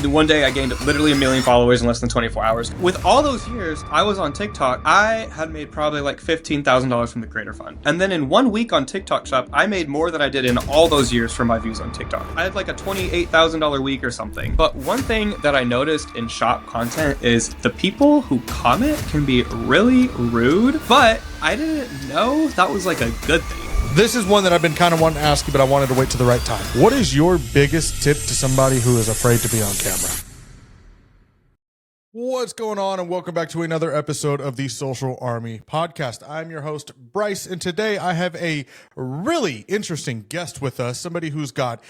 One day I gained literally 1 million followers in less than 24 hours. With all those years I was on TikTok, I had made probably like $15,000 from the Creator Fund. And then in 1 week on TikTok Shop, I made more than I did in all those years from my views on TikTok. I had like a $28,000 week or something. But one thing that I noticed in shop content is the people who comment can be really rude, but I didn't know that was like a good thing. This is one that I've been kind of wanting to ask you, but I wanted to wait to the right time. What is your biggest tip to somebody who is afraid to be on camera? What's going on, and welcome back to another episode of the Social Army Podcast. I'm your host, Bryce, and today I have a really interesting guest with us, somebody who's got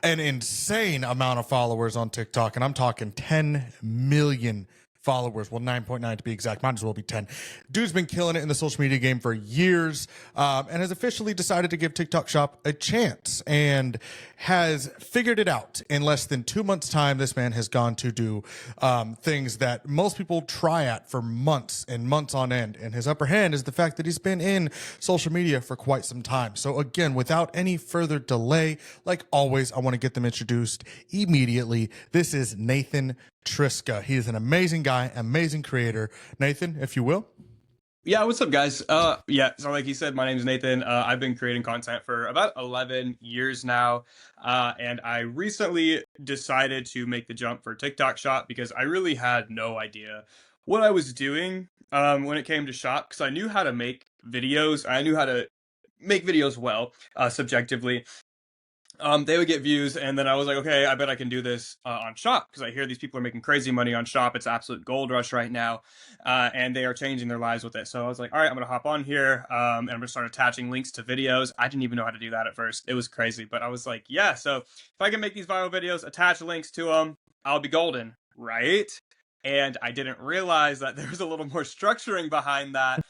an insane amount of followers on TikTok, and I'm talking 10 million followers. Well, 9.9 to be exact. Might as well be 10. Dude's been killing it in the social media game for years, and has officially decided to give TikTok Shop a chance and has figured it out. In less than 2 months' time, this man has gone to do things that most people try at for months and months on end. And his upper hand is the fact that he's been in social media for quite some time. So again, without any further delay, like always, I want to get them introduced immediately. This is Nathan Triska. He is an amazing guy, amazing creator. Nathan, if you will. Yeah, what's up, guys? So like you said, my name is Nathan. I've been creating content for about 11 years now, and I recently decided to make the jump for TikTok Shop because I really had no idea what I was doing when it came to Shop, because I knew how to make videos. I knew how to make videos well, subjectively. They would get views, and then I was like, okay, I bet I can do this on Shop, because I hear these people are making crazy money on Shop. It's absolute gold rush right now, and they are changing their lives with it. So I was like, all right, I'm going to hop on here, and I'm going to start attaching links to videos. I didn't even know how to do that at first. It was crazy, but I was like, yeah, so if I can make these viral videos, attach links to them, I'll be golden, right? And I didn't realize that there was a little more structuring behind that,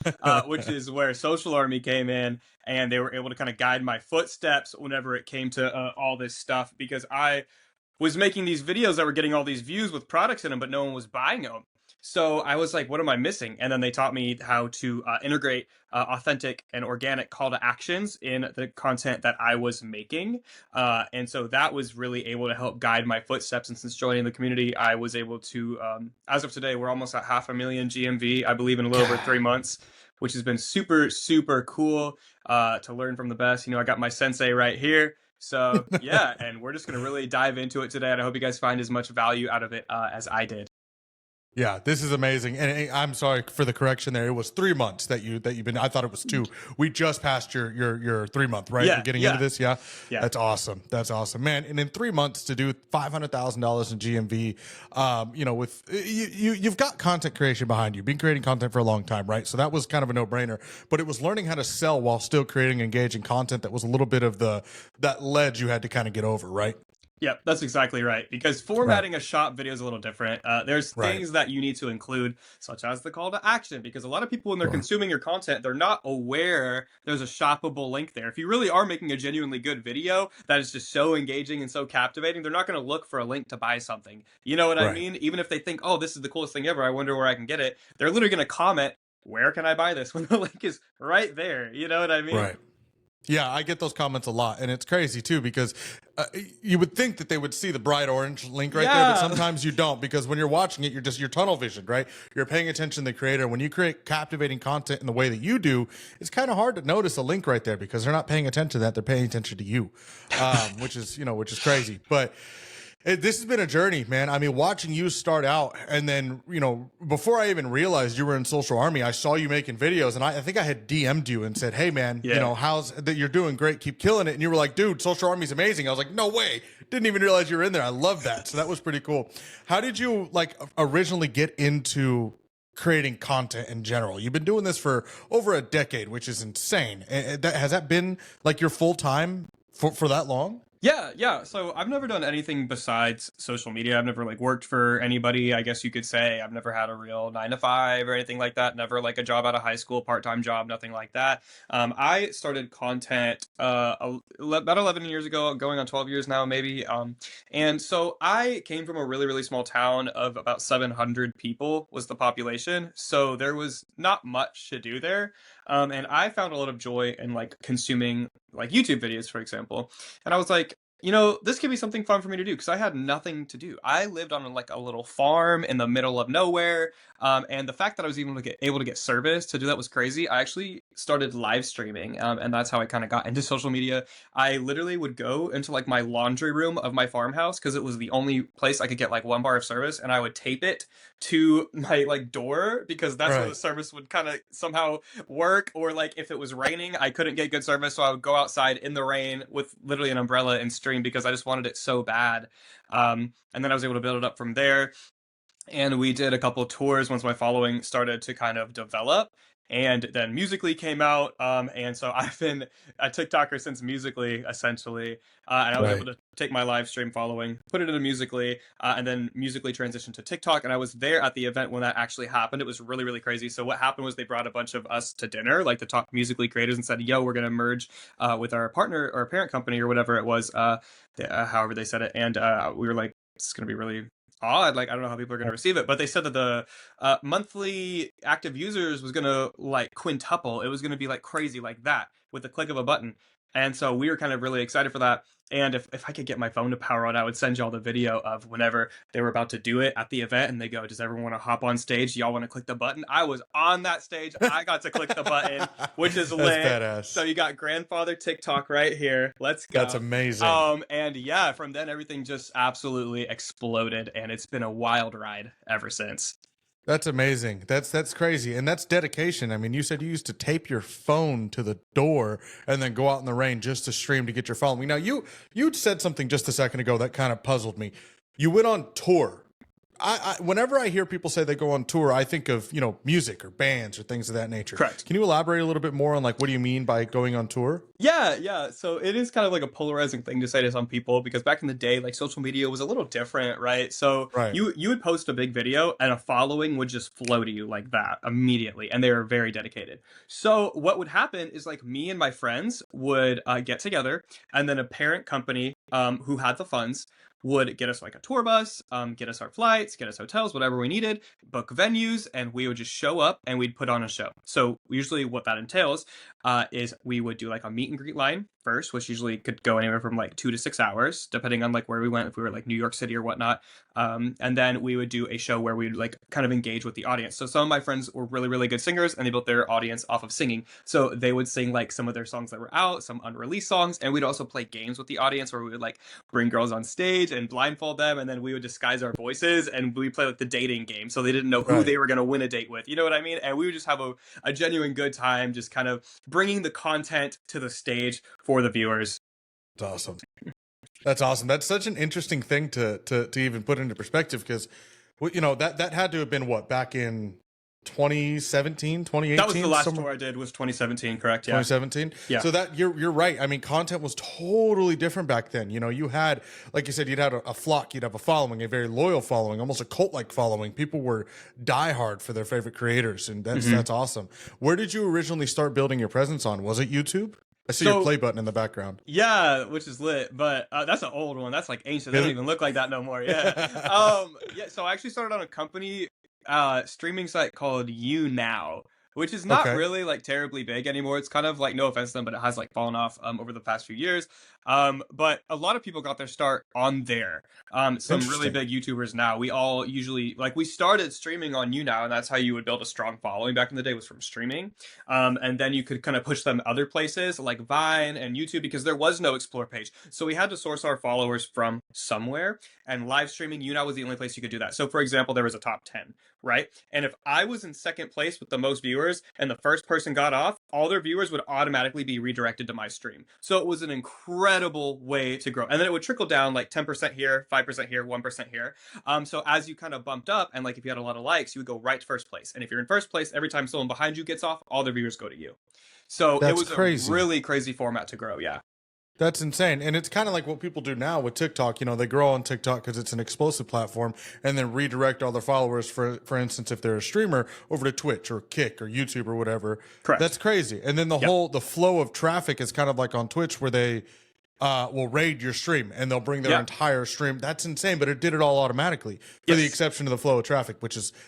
which is where Social Army came in, and they were able to kind of guide my footsteps whenever it came to all this stuff, because I was making these videos that were getting all these views with products in them, but no one was buying them. So I was like, what am I missing? And then they taught me how to integrate authentic and organic call to actions in the content that I was making. And so that was really able to help guide my footsteps. And since joining the community, I was able to, as of today, we're almost at 500,000 GMV, I believe, in a little over 3 months, which has been super, super cool to learn from the best. You know, I got my sensei right here. So yeah, and we're just going to really dive into it today. And I hope you guys find as much value out of it as I did. Yeah, this is amazing. And I'm sorry for the correction there. It was 3 months that you've been. I thought it was 2. We just passed your 3 month, right? Yeah, You're getting yeah. into this, yeah. Yeah. That's awesome. That's awesome, man. And in 3 months to do $500,000 in GMV, you know, with you've got content creation behind you. Been creating content for a long time, right? So that was kind of a no brainer. But it was learning how to sell while still creating engaging content. That was a little bit of that ledge you had to kind of get over, right? Yep, that's exactly right. Because formatting a shop video is a little different. There's things that you need to include, such as the call to action. Because a lot of people, when they're consuming your content, they're not aware there's a shoppable link there. If you really are making a genuinely good video that is just so engaging and so captivating, they're not going to look for a link to buy something. You know what I mean? Even if they think, oh, this is the coolest thing ever, I wonder where I can get it. They're literally going to comment, where can I buy this? When the link is right there. You know what I mean? Right. Yeah, I get those comments a lot, and it's crazy too, because you would think that they would see the bright orange link right there, but sometimes you don't, because when you're watching it, you're tunnel vision, right? You're paying attention to the creator. When you create captivating content in the way that you do, it's kind of hard to notice a link right there, because they're not paying attention to that; they're paying attention to you, which is crazy. But this has been a journey, man. I mean, watching you start out, and then, you know, before I even realized you were in Social Army, I saw you making videos, and I think I had DM'd you and said, hey, man, you know, how's that? You're doing great. Keep killing it. And you were like, dude, Social Army's amazing. I was like, no way. Didn't even realize you were in there. I love that. So that was pretty cool. How did you originally get into creating content in general? You've been doing this for over a decade, which is insane. Has that been like your full time for that long? Yeah. So I've never done anything besides social media. I've never worked for anybody, I guess you could say. I've never had a real 9 to 5 or anything like that. Never a job out of high school, part-time job, nothing like that. I started content about 11 years ago, going on 12 years now, maybe. And so I came from a really, really small town of about 700 people was the population. So there was not much to do there. And I found a lot of joy in consuming YouTube videos, for example. And I was like, This could be something fun for me to do because I had nothing to do. I lived on like a little farm in the middle of nowhere, and the fact that I was even able to get service to do that was crazy. I actually started live streaming, and that's how I kind of got into social media. I literally would go into like my laundry room of my farmhouse because it was the only place I could get like 1 bar of service, and I would tape it to my like door because that's where the Right. service would kind of somehow work. Or like if it was raining, I couldn't get good service, so I would go outside in the rain with literally an umbrella and stream because I just wanted it so bad. And then I was able to build it up from there, and we did a couple of tours once my following started to kind of develop. And then Musically came out, and so I've been a TikToker since Musically, essentially. And I was able Right. to take my live stream following, put it into Musically, and then Musically transitioned to TikTok. And I was there at the event when that actually happened. It was really, really crazy. So what happened was they brought a bunch of us to dinner, like the top Musically creators, and said, "Yo, we're gonna merge with our partner or parent company or whatever it was, however they said it." And we were like, "This is gonna be really odd. Like, I don't know how people are going to receive it." But they said that the monthly active users was going to like quintuple. It was going to be like crazy like that with the click of a button. And so we were kind of really excited for that. And if I could get my phone to power on, I would send y'all the video of whenever they were about to do it at the event. And they go, "Does everyone want to hop on stage? Y'all want to click the button?" I was on that stage. I got to click the button, which is That's lit. So badass. you got grandfather TikTok right here. Let's That's go. amazing. And yeah, from then everything just absolutely exploded, and it's been a wild ride ever since. That's amazing. That's crazy. And that's dedication. I mean, you said you used to tape your phone to the door and then go out in the rain just to stream to get your following. Now you said something just a second ago that kind of puzzled me. You went on tour. Whenever I hear people say they go on tour, I think of, music or bands or things of that nature. Correct. Can you elaborate a little bit more on like what do you mean by going on tour? Yeah. So it is kind of like a polarizing thing to say to some people because back in the day, like social media was a little different, right? So Right. you would post a big video and a following would just flow to you like that immediately, and they were very dedicated. So what would happen is like me and my friends would get together, and then a parent company who had the funds would get us like a tour bus, get us our flights, get us hotels, whatever we needed, book venues, and we would just show up and we'd put on a show. So usually what that entails is we would do like a meet and greet line first, which usually could go anywhere from like 2 to 6 hours, depending on like where we went, if we were like New York City or whatnot. And then we would do a show where we'd like kind of engage with the audience. So some of my friends were really, really good singers, and they built their audience off of singing. So they would sing like some of their songs that were out, some unreleased songs, and we'd also play games with the audience where we would like bring girls on stage and blindfold them, and then we would disguise our voices and we play like the dating game, so they didn't know who Right. they were going to win a date with. You know what I mean? And we would just have a genuine good time, just kind of bringing the content to the stage for the viewers. That's awesome. That's awesome. That's such an interesting thing to even put into perspective because, well, that had to have been what back in 2017, That was the 2018, last somewhere tour I did, was 2017, correct? Yeah. 2017. Yeah. So that you're right. I mean, content was totally different back then. You had, like you said, you'd had a flock, you'd have a following, a very loyal following, almost a cult like following. People were diehard for their favorite creators, and that's awesome. Where did you originally start building your presence on? Was it YouTube? I see your So play button in the background. yeah, which is lit, but that's an old one. That's like ancient. They don't Really? even look like that no more. Yeah. Yeah. So I actually started on a company streaming site called You Now, which is not Okay. really like terribly big anymore. It's kind of like, no offense to them, but it has like fallen off over the past few years. But a lot of people got their start on there. Some really Interesting. big YouTubers now. We all usually like we started streaming on You Now, and that's how you would build a strong following back in the day, was from streaming. And then you could kind of push them other places like Vine and YouTube because there was no explore page. So we had to source our followers from somewhere, and live streaming You Now was the only place you could do that. So for example, there was a top 10, right? And if I was in second place with the most viewers and the first person got off, all their viewers would automatically be redirected to my stream. So it was an incredible way to grow. And then it would trickle down like 10% here, 5% here, 1% here. So as you kind of bumped up, and like if you had a lot of likes, you would go right to first place. And if you're in first place, every time someone behind you gets off, all the viewers go to you. So it That's was a crazy. really crazy format to grow. Yeah. That's insane. And it's kind of like what people do now with TikTok. They grow on TikTok because it's an explosive platform and then redirect all their followers, for instance, if they're a streamer, over to Twitch or Kick or YouTube or whatever. Correct. That's crazy. And then Yep. the flow of traffic is kind of like on Twitch where they will raid your stream and they'll bring their Yep. entire stream. That's insane, but it did it all automatically for the Yes. exception of the flow of traffic,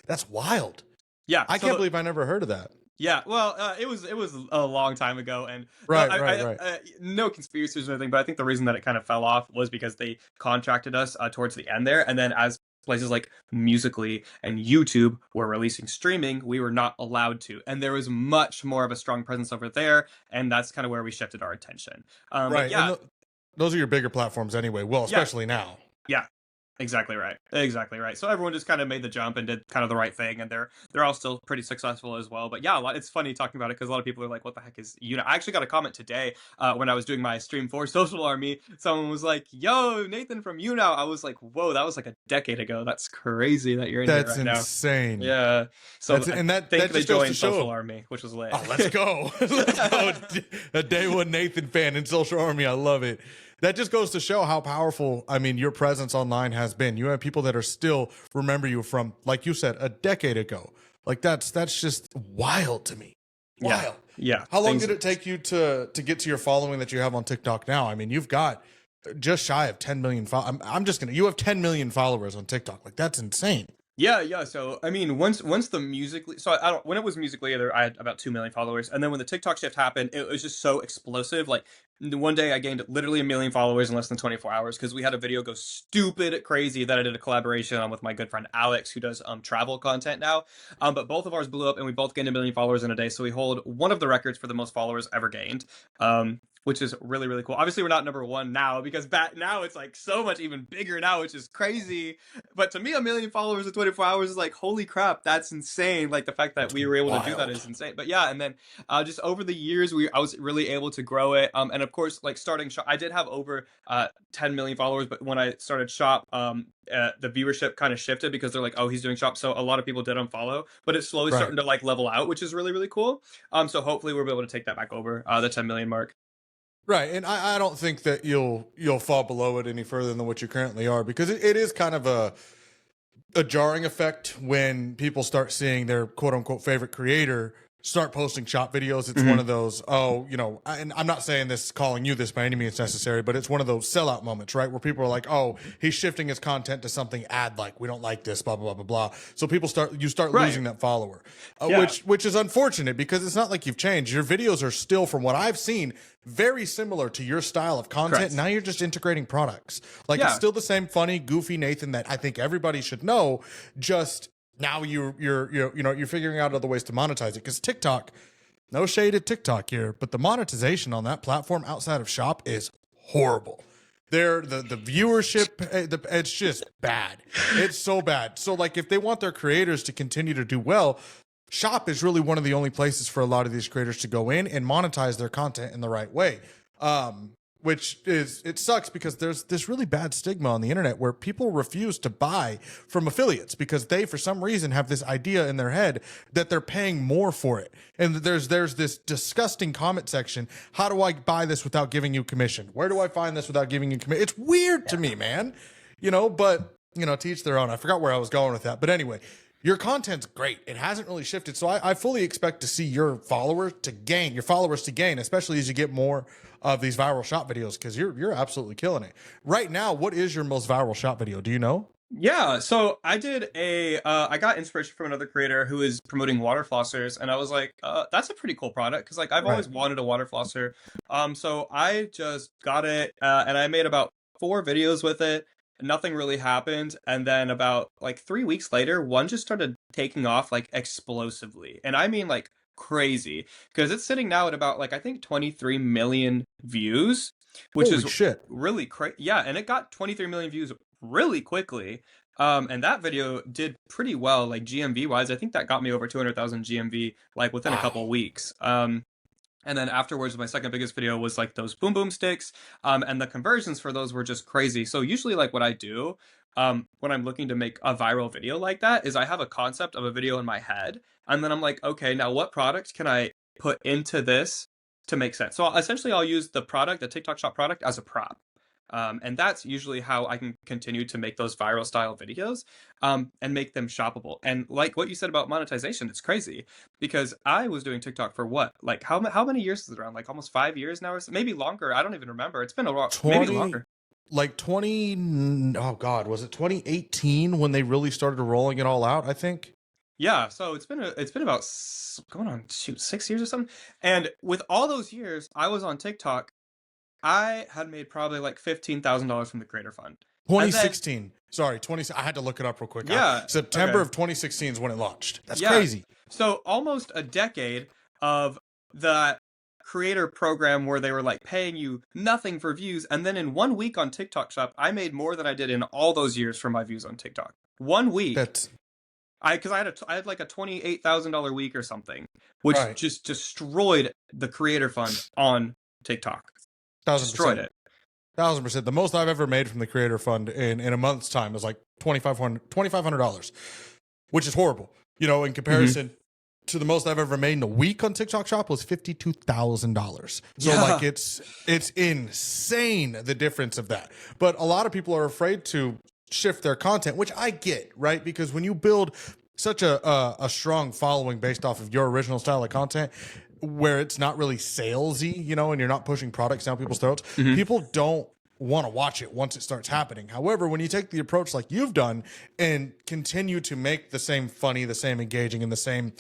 that's wild. Yeah. I So can't believe I never heard of that. Yeah, well, it was a long time ago, and no, Right, right, right. no conspiracies or anything, but I think the reason that it kind of fell off was because they contracted us towards the end there, and then as places like Musically and YouTube were releasing streaming, we were not allowed to, and there was much more of a strong presence over there, and that's kind of where we shifted our attention. But Right. And yeah, those are your bigger platforms anyway. Well, yeah, especially now. yeah, exactly right. Exactly right. So everyone just kind of made the jump and did kind of the right thing, and they're all still pretty successful as well. But yeah, it's funny talking about it because a lot of people are like, "What the heck is you know?" I actually got a comment today when I was doing my stream for Social Army. Someone was like, "Yo, Nathan from You Now." I was like, "Whoa, that was like a decade ago. That's crazy that you're in here That's right now." insane. Yeah. So I That think they just goes to joined Social show. Army, which was lit. Oh, let's go. Let's go. A day one Nathan fan in Social Army. I love it. That just goes to show how powerful, I mean, your presence online has been. You have people that are still remember you from, like you said, a decade ago. Like that's just wild to me. Yeah. Wild. Yeah. How long Things. did it take you to get to your following that you have on TikTok now? I mean, you've got just shy of 10 million I'm just gonna you have 10 million followers on TikTok. Like that's insane. Yeah, yeah. So I mean, once the Musically, so I don't when it was Musically, either I had about 2 million followers, and then when the TikTok shift happened, it was just so explosive. Like one day, I gained literally 1 million followers in less than 24 hours because we had a video go stupid crazy that I did a collaboration on with my good friend Alex, who does travel content now. But both of ours blew up, and we both gained 1 million followers in a day. So we hold one of the records for the most followers ever gained. Which is really really cool. Obviously, we're not number one now because back now it's like so much even bigger now, which is crazy. But to me, 1 million followers in 24 hours is like, holy crap, that's insane. Like the fact that That's we were able to do that wild. is insane. But yeah, and then just over the years, I was really able to grow it. And of course, like starting shop, I did have over 10 million followers, but when I started shop, the viewership kind of shifted because they're like, oh, he's doing shop, so a lot of people did unfollow. But it's slowly Right. starting to like level out, which is really really cool. So hopefully we'll be able to take that back over the 10 million mark. Right, and I don't think that you'll fall below it any further than what you currently are because it is kind of a jarring effect when people start seeing their quote unquote favorite creator start posting shop videos. It's one of those, oh, and I'm not saying this, calling you this by any means necessary, but it's one of those sellout moments, right? Where people are like, oh, he's shifting his content to something ad like, we don't like this, blah, blah, blah, blah, blah. So you start Right. losing that follower, Yeah. which is unfortunate because it's not like you've changed. Your videos are still, from what I've seen, very similar to your style of content. Correct. Now you're just integrating products. Like it's Yeah. still the same funny, goofy Nathan that I think everybody should know. Just now you're figuring out other ways to monetize it because TikTok, no shade at TikTok here, but the monetization on that platform outside of shop is horrible. The viewership, it's just bad. It's so bad. So like if they want their creators to continue to do well, shop is really one of the only places for a lot of these creators to go in and monetize their content in the right way. Which is, it sucks because there's this really bad stigma on the internet where people refuse to buy from affiliates because they, for some reason, have this idea in their head that they're paying more for it. And there's this disgusting comment section. How do I buy this without giving you commission? Where do I find this without giving you commission? It's weird to me, man. But teach their own. I forgot where I was going with that. But anyway, your content's great. It hasn't really shifted. So I fully expect to see your followers to gain, especially as you get more of these viral shop videos, because you're absolutely killing it. Right now, what is your most viral shop video? Do you know? Yeah, so I did I got inspiration from another creator who is promoting water flossers, and I was like, that's a pretty cool product because like I've Right. always wanted a water flosser. So I just got it, and I made about 4 videos with it. Nothing really happened, and then about like 3 weeks later, one just started taking off like explosively, and I mean like crazy because it's sitting now at about like I think 23 million views, which Holy is shit. really crazy. Yeah, and it got 23 million views really quickly. And that video did pretty well, like GMV wise. I think that got me over 200,000 GMV like within a couple Wow. of weeks. And then afterwards, my second biggest video was like those boom boom sticks. And the conversions for those were just crazy. So usually, like what I do, when I'm looking to make a viral video like that, is I have a concept of a video in my head, and then I'm like, okay, now what product can I put into this to make sense? So essentially, I'll use the product, the TikTok Shop product, as a prop. And that's usually how I can continue to make those viral style videos and make them shoppable. And like what you said about monetization, it's crazy because I was doing TikTok for what? Like how many years is it around? Like almost 5 years now or so? Maybe longer. I don't even remember. It's been a while, maybe 20 longer. like 20 oh god, was it 2018 when they really started rolling it all out, I think? Yeah, so it's been about going on shoot 6 years or something. And with all those years I was on TikTok, I had made probably like $15,000 from the Creator Fund. And then 2016. Sorry, 20. I had to look it up real quick. yeah, September okay. of 2016 is when it launched. That's Yeah. crazy. So almost a decade of the creator program where they were like paying you nothing for views, and then in 1 week on TikTok Shop, I made more than I did in all those years from my views on TikTok. 1 week. That's Because I had like a $28,000 week or something, which right. just destroyed the creator fund on TikTok. Thousand Destroyed percent. it. 1000%. The most I've ever made from the creator fund in a month's time is like $2,500, which is horrible. You know, in Hmm. comparison to the most I've ever made in a week on TikTok Shop was $52,000. So like Yeah. it's insane the difference of that. But a lot of people are afraid to shift their content, which I get, right? Because when you build such a strong following based off of your original style of content, where it's not really salesy, you know, and you're not pushing products down people's throats, Hmm. people don't want to watch it once it starts happening. However, when you take the approach like you've done and continue to make the same funny, the same engaging, and the same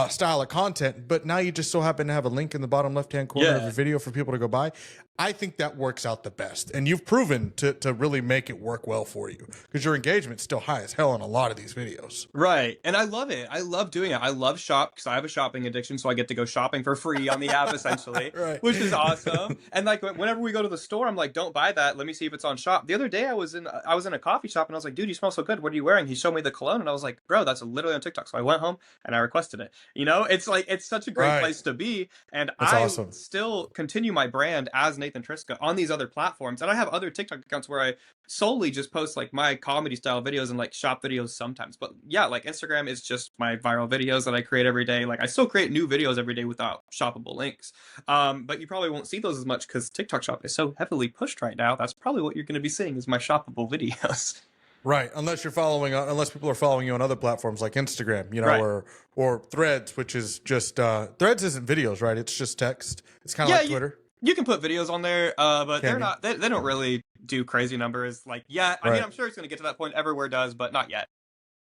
style of content, but now you just so happen to have a link in the bottom left-hand corner of Yeah. your video for people to go by, I think that works out the best. And you've proven to really make it work well for you because your engagement's still high as hell on a lot of these videos. Right. And I love it. I love doing it. I love shop because I have a shopping addiction, so I get to go shopping for free on the app essentially, Right. which is awesome. And like whenever we go to the store, I'm like, don't buy that. Let me see if it's on shop. The other day I was in a coffee shop and I was like, dude, you smell so good. What are you wearing? He showed me the cologne and I was like, bro, that's literally on TikTok. So I went home and I requested it. You know, it's like it's such a great Right. place to be. And That's I awesome. still continue my brand as Nathan Triska on these other platforms. And I have other TikTok accounts where I solely just post like my comedy style videos and like shop videos sometimes. But yeah, like Instagram is just my viral videos that I create every day. Like I still create new videos every day without shoppable links. But you probably won't see those as much because TikTok Shop is so heavily pushed right now. That's probably what you're going to be seeing is my shoppable videos. Right, unless you're following, unless people are following you on other platforms like Instagram, you know, Right. or Threads, which is just Threads isn't videos, right? It's just text. It's kind of Yeah, like Twitter. you can put videos on there, but they're Can you? not. They don't really do crazy numbers like yet. I mean, Right, I'm sure it's going to get to that point. Everywhere does, but not yet.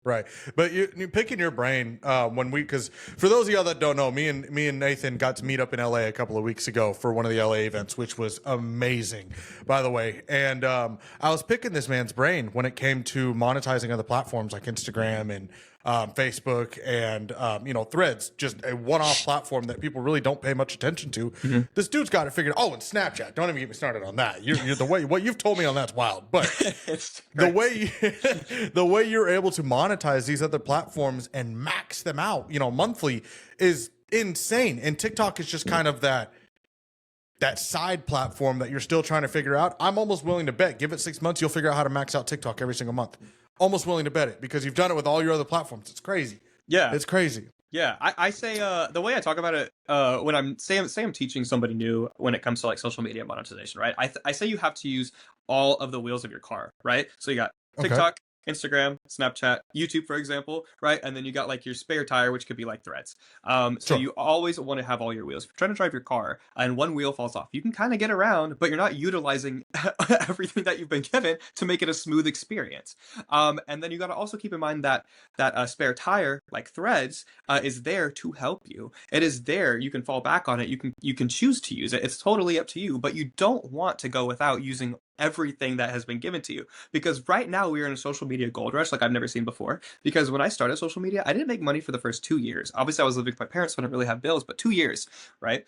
right. But you picking your brain when we, because for those of y'all that don't know, me and Nathan got to meet up in LA a couple of weeks ago for one of the LA events, which was amazing, by the way. And I was picking this man's brain when it came to monetizing other platforms like Instagram and Facebook and you know, Threads, just a one-off platform that people really don't pay much attention to. Hmm. This dude's got it figured. Oh, and Snapchat. Don't even get me started on that. You're the way what you've told me on that's wild. But It's the great. way the way you're able to monetize these other platforms and max them out, you know, monthly is insane. And TikTok is just kind of that side platform that you're still trying to figure out. I'm almost willing to bet, give it 6 months, you'll figure out how to max out TikTok every single month. Almost willing to bet it because you've done it with all your other platforms. It's crazy. Yeah. It's crazy. Yeah, I say the way I talk about it when I'm teaching somebody new when it comes to like social media monetization, right? I say you have to use all of the wheels of your car, right? So you got Okay. TikTok, Instagram, Snapchat, YouTube, for example, right? And then you got like your spare tire, which could be like Threads. So Sure. you always want to have all your wheels. If you're trying to drive your car and one wheel falls off, you can kind of get around, but you're not utilizing everything that you've been given to make it a smooth experience. And then you got to also keep in mind that spare tire, like Threads, is there to help you. It is there. You can fall back on it. You can choose to use it. It's totally up to you. But you don't want to go without using everything that has been given to you because right now we are in a social media gold rush like I've never seen before. Because when I started social media, I didn't make money for the first 2 years. Obviously, I was living with my parents, so I didn't really have bills. But 2 years, right?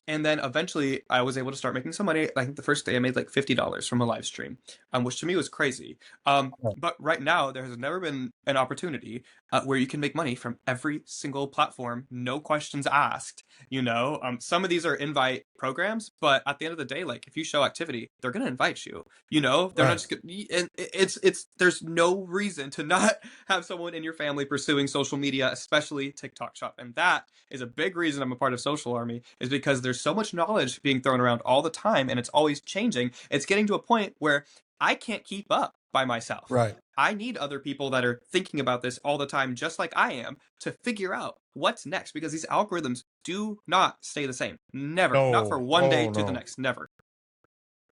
And then eventually I was able to start making some money. I think the first day I made like $50 from a live stream, which to me was crazy. But right now there has never been an opportunity where you can make money from every single platform, no questions asked. You know, some of these are invite programs, but at the end of the day, like if you show activity, they're gonna invite you. You know, they're not Right. just gonna, and it's there's no reason to not have someone in your family pursuing social media, especially TikTok Shop, and that is a big reason I'm a part of Social Army is because there's so much knowledge being thrown around all the time and it's always changing. It's getting to a point where I can't keep up by myself. Right. I need other people that are thinking about this all the time, just like I am, to figure out what's next because these algorithms do not stay the same. Never. Not for No. one day Oh to the no. next. Never.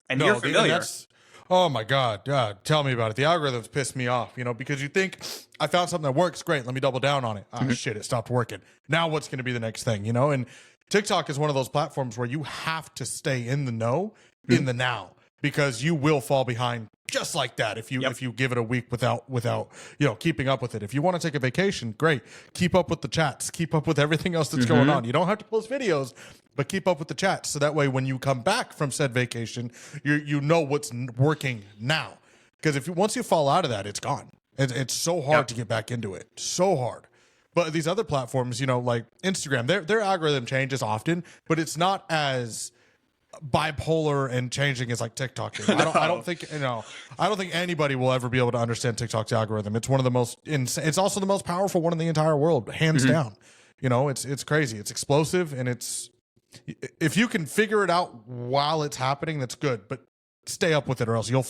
And you're No, and familiar. that's oh my God. Tell me about it. The algorithms piss me off, you know, because you think I found something that works. Great. Let me double down on it. Ah, Mhm. shit, it stopped working. Now what's going to be the next thing, you know? And TikTok is one of those platforms where you have to stay in the know, in Mhm. the now, because you will fall behind just like that Yep. if you give it a week without keeping up with it. If you want to take a vacation, great. Keep up with the chats, keep up with everything else that's going Mhm. on. You don't have to post videos, but keep up with the chats so that way when you come back from said vacation, you know what's working now. Because if once you fall out of that, it's gone. It's so hard Yep. to get back into it. So hard. But these other platforms, like Instagram, their algorithm changes often, but it's not as bipolar and changing as like TikTok is. I No. don't think I don't think anybody will ever be able to understand TikTok's algorithm. It's one of the most it's also the most powerful one in the entire world, hands Mhm. down. It's crazy. It's explosive, and it's if you can figure it out while it's happening, that's good. But stay up with it, or else you'll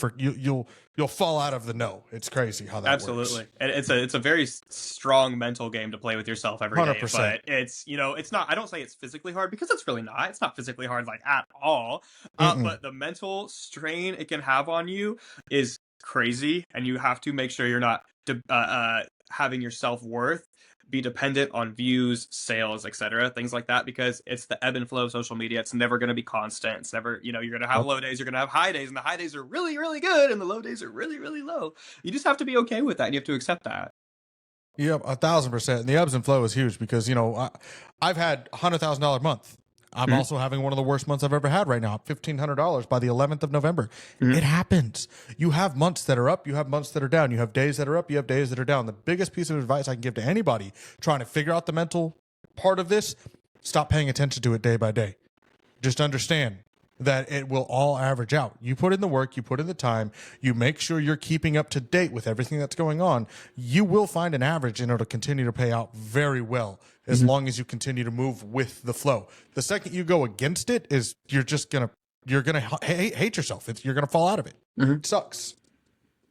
fall out of the know. It's crazy how that works. Absolutely. And it's a very strong mental game to play with yourself every day. 100%. But it's not, I don't say it's physically hard because it's really not. It's not physically hard like at all. Mm-mm. But the mental strain it can have on you is crazy. And you have to make sure you're not having your self-worth be dependent on views, sales, etc., things like that, because it's the ebb and flow of social media. It's never going to be constant. It's never, you're going to have low days, you're going to have high days, and the high days are really, really good, and the low days are really, really low. You just have to be okay with that, and you have to accept that. Yep, 1,000%. And the ebbs and flow is huge because I've had $100,000 month. I'm Mhm. also having one of the worst months I've ever had right now. $1,500 by the 11th of November. Mhm. It happens. You have months that are up. You have months that are down. You have days that are up. You have days that are down. The biggest piece of advice I can give to anybody trying to figure out the mental part of this: stop paying attention to it day by day. Just understand that it will all average out. You put in the work, you put in the time, you make sure you're keeping up to date with everything that's going on. You will find an average, and it'll continue to pay out very well as long as you continue to move with the flow. The second you go against it, is you're gonna hate yourself. You're gonna fall out of it. Mhm. It sucks.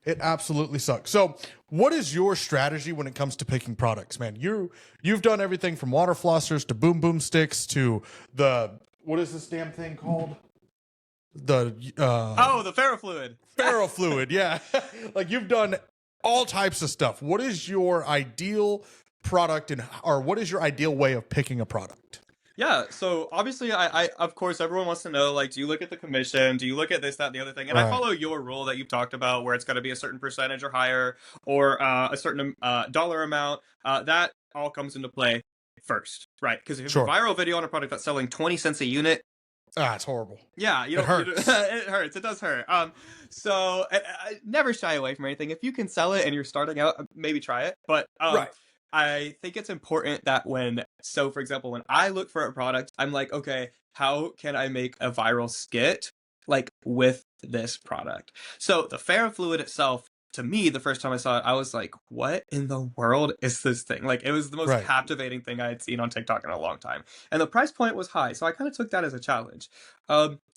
It absolutely sucks. So, what is your strategy when it comes to picking products, man? You've done everything from water flossers to boom sticks to the what is this damn thing called? The Oh, the ferrofluid. ferrofluid, yeah. Like you've done all types of stuff. What is your ideal product or what is your ideal way of picking a product? Yeah, so obviously, I of course, everyone wants to know, like, do you look at the commission? Do you look at this, that, and the other thing? And I Right. follow your rule that you've talked about, where it's got to be a certain percentage or higher, or a certain dollar amount. That all comes into play first, right? Because if you have a Sure. viral video on a product that's selling 20 cents a unit, Ah, it's horrible. yeah, It hurts. it hurts. It does hurt. So never shy away from anything. If you can sell it and you're starting out, maybe try it. But Right. I think it's important that so for example, when I look for a product, I'm like, okay, how can I make a viral skit like with this product? So the ferrofluid itself, to me, the first time I saw it, I was like, what in the world is this thing? Like, it was the most Right. captivating thing I had seen on TikTok in a long time. And the price point was high, so I kind of took that as a challenge.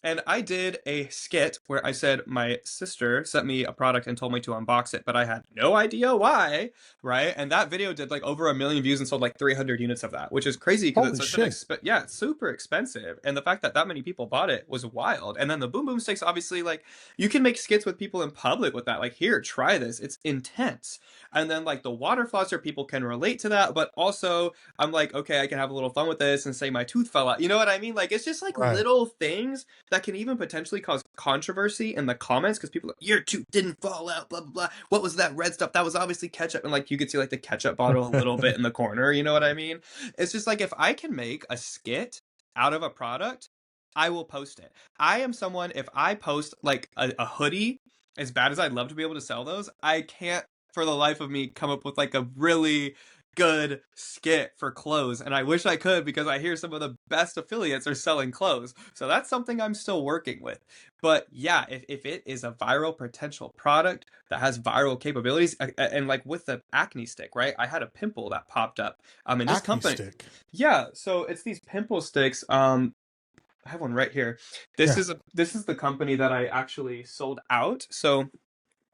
And I did a skit where I said my sister sent me a product and told me to unbox it, but I had no idea why, right? And that video did like over 1 million views and sold like 300 units of that, which is crazy because Holy it's such shit. yeah, it's super expensive. And the fact that that many people bought it was wild. And then the boom sticks, obviously, like you can make skits with people in public with that. Like, here, try this. It's intense. And then like the water flosser, people can relate to that, but also I'm like, okay, I can have a little fun with this and say my tooth fell out. You know what I mean? Like, it's just like Right. little things that can even potentially cause controversy in the comments because people are like, your tooth didn't fall out, blah, blah, blah. What was that red stuff? That was obviously ketchup. And like, you could see like the ketchup bottle a little bit in the corner. You know what I mean? It's just like, if I can make a skit out of a product, I will post it. I am someone, if I post like a hoodie, as bad as I'd love to be able to sell those, I can't for the life of me come up with like a really good skit for clothes. And I wish I could, because I hear some of the best affiliates are selling clothes. So that's something I'm still working with. But yeah, if it is a viral potential product that has viral capabilities, and like with the acne stick, right? I had a pimple that popped up. In this Acne company, stick. yeah. So it's these pimple sticks. I have one right here. Yeah. This is the company that I actually sold out. So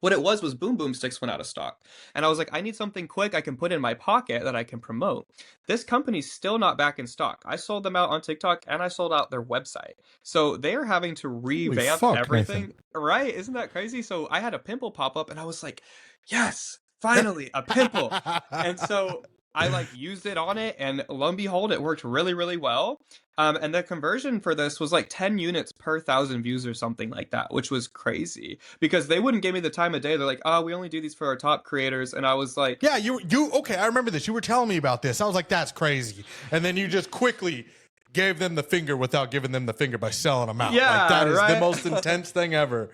what it was boom sticks went out of stock. And I was like, I need something quick I can put in my pocket that I can promote. This company's still not back in stock. I sold them out on TikTok and I sold out their website. So they're having to Holy revamp fuck, Nathan. everything. Right? Isn't that crazy? So I had a pimple pop up and I was like, yes, finally a pimple. And so I like used it on it, and lo and behold, it worked really, really well. And the conversion for this was like 10 units per 1,000 views or something like that, which was crazy because they wouldn't give me the time of day. They're like, "Oh, we only do these for our top creators," and I was like, Yeah, you okay, I remember this. You were telling me about this. I was like, that's crazy. And then you just quickly gave them the finger without giving them the finger by selling them out. Like "Yeah, that is the right." most intense thing ever.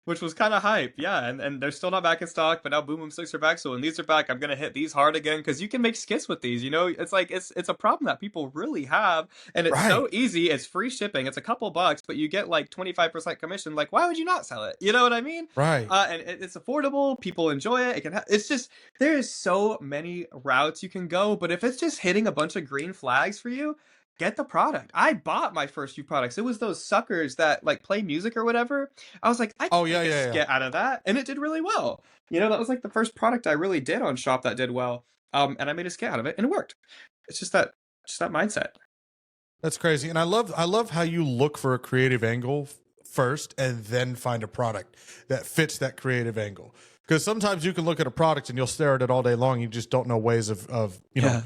Which was kind of hype, yeah. And they're still not back in stock, but now Boom Boom Sticks are back. So when these are back, I'm gonna hit these hard again because you can make skits with these. You know, it's like it's a problem that people really have, and it's Right. so easy. It's free shipping. It's a couple bucks, but you get like 25% commission. Like, why would you not sell it? You know what I mean? Right. And it's affordable. People enjoy it. It can. It's just there's so many routes you can go, but if it's just hitting a bunch of green flags for you, get the product. I bought my first few products. It was those suckers that like play music or whatever. I was like, I can Oh yeah, make a yeah, yeah. skit out of that, and it did really well. You know, that was like the first product I really did on Shop that did well. And I made a skit out of it, and it worked. It's just that mindset. That's crazy. And I love how you look for a creative angle first and then find a product that fits that creative angle. Because sometimes you can look at a product and you'll stare at it all day long. You just don't know ways of Yeah.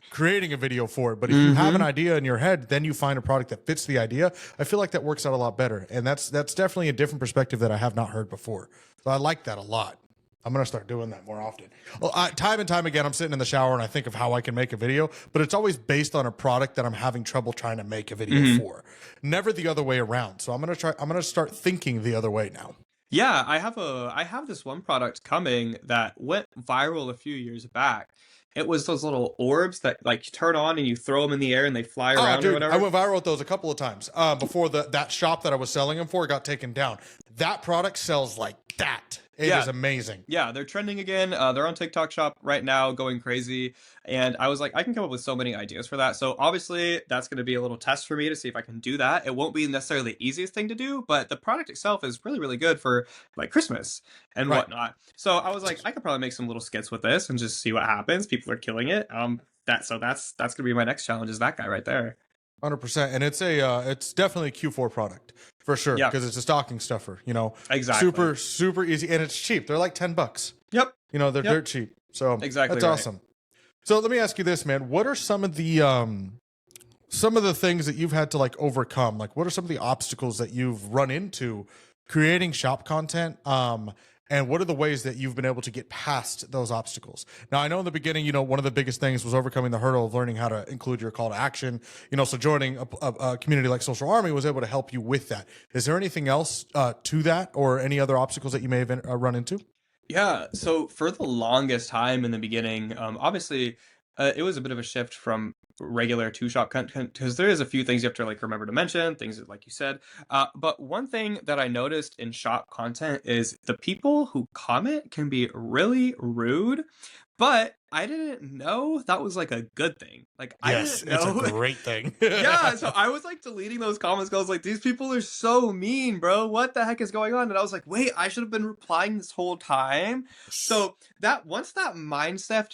creating a video for it. But if you have an Mm-hmm. idea in your head, then you find a product that fits the idea. I feel like that works out a lot better. And that's definitely a different perspective that I have not heard before. So I like that a lot. I'm gonna start doing that more often. Well, time and time again, I'm sitting in the shower and I think of how I can make a video, but it's always based on a product that I'm having trouble trying to make a video Mm-hmm. for. Never the other way around. So I'm gonna try. I'm gonna start thinking the other way now. Yeah, I have this one product coming that went viral a few years back. It was those little orbs that like you turn on and you throw them in the air and they fly Oh, around or dude, I whatever. went viral with those a couple of times before that shop that I was selling them for got taken down. That product sells like that. It Yeah, is amazing. yeah, they're trending again. They're on TikTok Shop right now, going crazy. And I was like, I can come up with so many ideas for that. So obviously, that's going to be a little test for me to see if I can do that. It won't be necessarily the easiest thing to do, but the product itself is really, really good for like Christmas and Right. whatnot. So I was like, I could probably make some little skits with this and just see what happens. People are killing it. That's gonna be my next challenge. Is that guy right there? 100%. And it's definitely a Q4 product for sure Yeah, because it's a stocking stuffer, exactly. super, super easy. And it's cheap. They're like $10. Yep, They're yep, dirt cheap. So exactly that's right. awesome. So let me ask you this, man. What are some of the things that you've had to like overcome? Like what are some of the obstacles that you've run into creating shop content? And what are the ways that you've been able to get past those obstacles? Now, I know in the beginning, one of the biggest things was overcoming the hurdle of learning how to include your call to action. So joining a community like Social Army was able to help you with that. Is there anything else to that, or any other obstacles that you may have run into? Yeah, so for the longest time in the beginning, obviously, it was a bit of a shift from regular two shop content because there is a few things you have to like remember to mention, things that, like you said. But one thing that I noticed in shop content is the people who comment can be really rude, but I didn't know that was like a good thing. Like I Yes, didn't it's a know. great thing. Yeah, so I was like deleting those comments 'cause I was like, these people are so mean, bro. What the heck is going on? And I was like, wait, I should have been replying this whole time. So that once that mindset,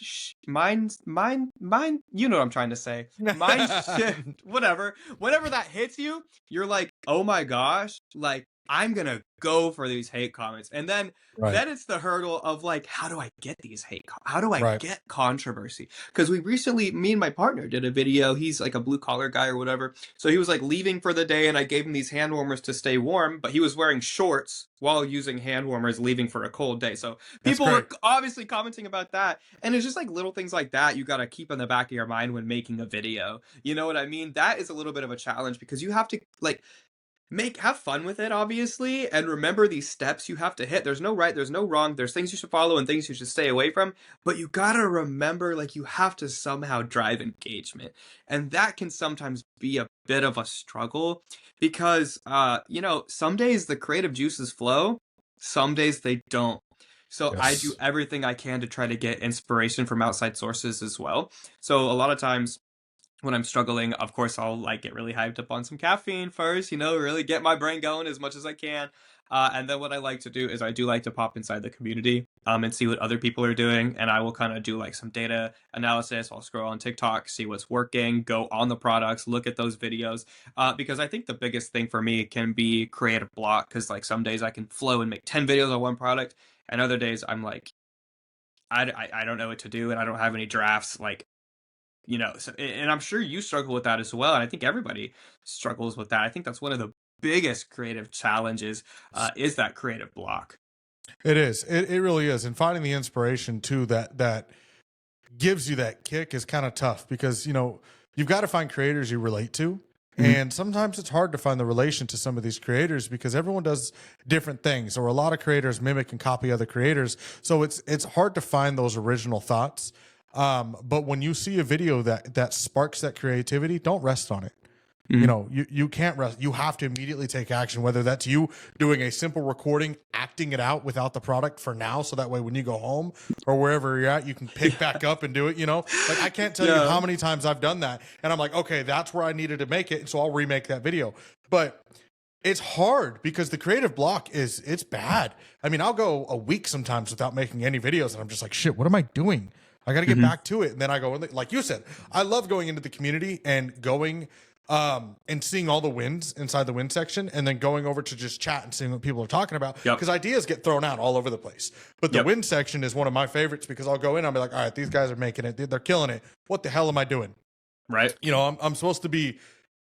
you know what I'm trying to say, mind shift, whatever. Whenever that hits you, you're like, oh my gosh, like I'm gonna go for these hate comments, and then Right, it's the hurdle of like, how do I get these how do I right. get controversy? Because we recently, me and my partner did a video. He's like a blue collar guy or whatever. So he was like leaving for the day, and I gave him these hand warmers to stay warm, but he was wearing shorts while using hand warmers, leaving for a cold day. So That's people great. were obviously commenting about that. And it's just like little things like that you got to keep in the back of your mind when making a video. You know what I mean? That is a little bit of a challenge because you have to like have fun with it, obviously, and remember these steps you have to hit. There's no right, there's no wrong, there's things you should follow and things you should stay away from, but you gotta remember, like, you have to somehow drive engagement, and that can sometimes be a bit of a struggle because some days the creative juices flow, some days they don't. So I do Yes. everything I can to try to get inspiration from outside sources as well. So a lot of times when I'm struggling, of course, I'll like get really hyped up on some caffeine first, really get my brain going as much as I can. And then what I like to do is I do like to pop inside the community and see what other people are doing. And I will kind of do like some data analysis. I'll scroll on TikTok, see what's working, go on the products, look at those videos. Because I think the biggest thing for me can be creative block. Because like some days I can flow and make 10 videos on one product. And other days I'm like, I don't know what to do, and I don't have any drafts, like, you know, so, and I'm sure you struggle with that as well. And I think everybody struggles with that. I think that's one of the biggest creative challenges, is that creative block. It is. It really is. And finding the inspiration too that gives you that kick is kind of tough because, you know, you've got to find creators you relate to. Mhm. And sometimes it's hard to find the relation to some of these creators because everyone does different things, or a lot of creators mimic and copy other creators. So it's hard to find those original thoughts. But when you see a video that sparks that creativity, don't rest on it. You Mhm. know, you can't rest. You have to immediately take action, whether that's you doing a simple recording, acting it out without the product for now. So that way, when you go home or wherever you're at, you can pick back up and do it. You know, like I can't tell you Yeah. how many times I've done that. And I'm like, okay, that's where I needed to make it. And so I'll remake that video. But it's hard because the creative block it's bad. I mean, I'll go a week sometimes without making any videos. And I'm just like, shit, what am I doing? I got to get Mhm. back to it. And then I go, like you said, I love going into the community and going and seeing all the wins inside the win section, and then going over to just chat and seeing what people are talking about, Yep. because ideas get thrown out all over the place. But the Yep. win section is one of my favorites because I'll go in, I'll be like, all right, these guys are making it, they're killing it. What the hell am I doing? Right. You know, I'm supposed to be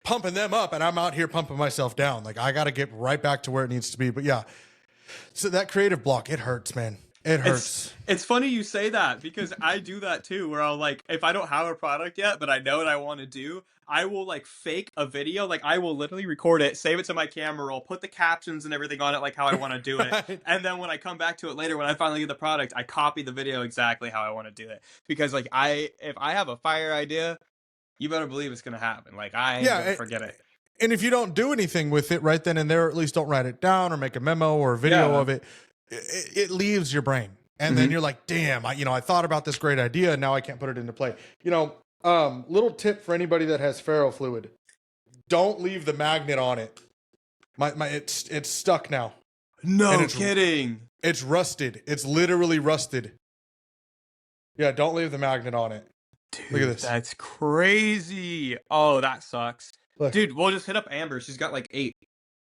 pumping them up, and I'm out here pumping myself down. Like I got to get right back to where it needs to be. But yeah, so that creative block, it hurts, man. It hurts. It's funny you say that because I do that too, where I'll like, if I don't have a product yet, but I know what I want to do, I will like fake a video. Like I will literally record it, save it to my camera roll, put the captions and everything on it, like how I want to do it. Right. And then when I come back to it later, when I finally get the product, I copy the video exactly how I want to do it. Because like if I have a fire idea, you better believe it's going to happen. Like I ain't going to Yeah. forget it. And if you don't do anything with it right then and there, or at least don't write it down or make a memo or a video Yeah. of it, it leaves your brain. And then Mhm. you're like, damn, I thought about this great idea and now I can't put it into play. You know, little tip for anybody that has ferro fluid. Don't leave the magnet on it. It's stuck now. No And kidding. it's rusted. It's literally rusted. Yeah, don't leave the magnet on it. Dude, Look at this. that's crazy. Oh, that sucks. Look. Dude, we'll just hit up Amber. She's got like 8.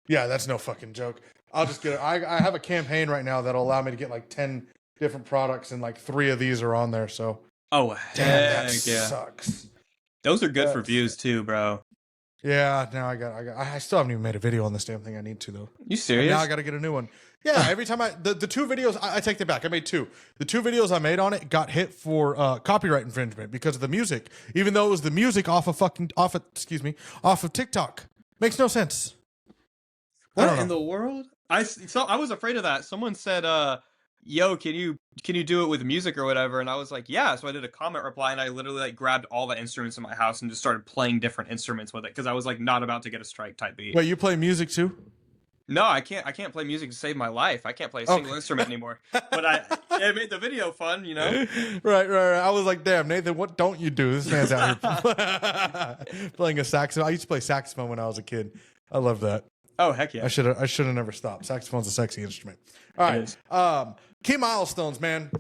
Yeah, that's no fucking joke. I'll just get it. I have a campaign right now that'll allow me to get like 10 different products, and like 3 of these are on there. So Oh, damn, that heck yeah. sucks. Those are good for That's- views too, bro. Yeah, now I still haven't even made a video on this damn thing. I need to though. You serious? Now I got to get a new one. Yeah, every time the 2 videos, I take that back. I made 2. The 2 videos I made on it got hit for copyright infringement because of the music, even though it was the music off of TikTok. Makes no sense. I don't What know. in the world? I was afraid of that. Someone said, "Yo, can you do it with music or whatever?" And I was like, "Yeah." So I did a comment reply, and I literally like grabbed all the instruments in my house and just started playing different instruments with it because I was like not about to get a strike type beat. Wait, you play music too? No, I can't. I can't play music to save my life. I can't play a single instrument anymore. But it made the video fun, you know. Right. I was like, damn, Nathan, what don't you do? This man's out here playing a saxophone. I used to play saxophone when I was a kid. I love that. Oh heck yeah! I should have never stopped. Saxophone's a sexy instrument. All It right. is. Key milestones, man.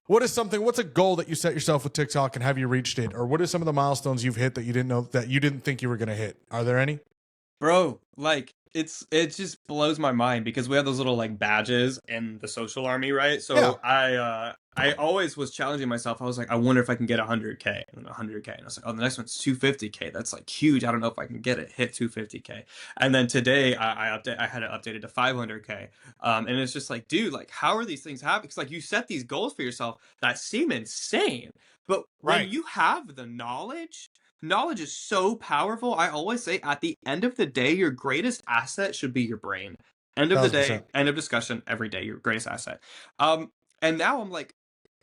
What's a goal that you set yourself with TikTok, and have you reached it? Or what are some of the milestones you've hit that you didn't think you were going to hit? Are there any? Bro, like it just blows my mind because we have those little like badges in the social army, right? So Yeah. I always was challenging myself. I was like, I wonder if I can get 100K and then 100K, and I was like, oh, the next one's 250K. That's like huge. I don't know if I can get it, hit 250K. And then today I had it updated to 500K. And it's just like, dude, like how are these things happening? Because like you set these goals for yourself that seem insane, but when Right. you have the knowledge is so powerful. I always say at the end of the day, your greatest asset should be your brain. End of the day, 1000%. end of discussion, every day, your greatest asset. And now I'm like,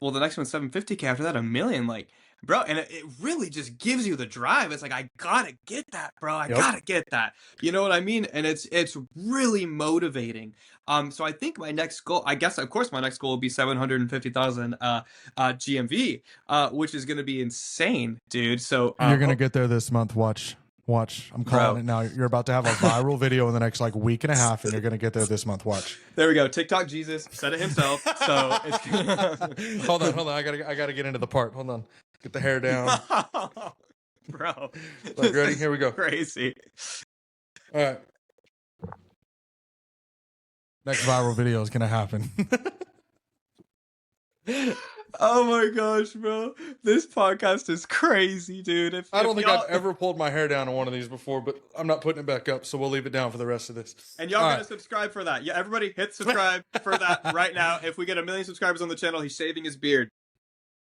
well, the next one's 750K, after that, 1 million. Like, bro, and it really just gives you the drive. It's like, I gotta get that, bro. I Yep. gotta get that. You know what I mean? And it's really motivating. So I think my next goal, I guess, of course, my next goal will be 750,000 GMV, which is gonna be insane, dude. So You're going to get there this month. Watch. I'm calling Bro. it now. You're about to have a viral video in the next like week and a half, and you're going to get there this month. Watch. There we go. TikTok Jesus said it himself. So it's Hold on. I gotta get into the part. Hold on. Get the hair down. bro. Look, ready? Here we go. Crazy. All right. Next viral video is gonna happen. Oh my gosh, bro. This podcast is crazy, dude. I don't If think I've y'all ever pulled my hair down on one of these before, but I'm not putting it back up, so we'll leave it down for the rest of this. and y'all All gonna right. subscribe for that. Yeah, everybody hit subscribe for that right now. If we get 1 million subscribers on the channel, he's shaving his beard.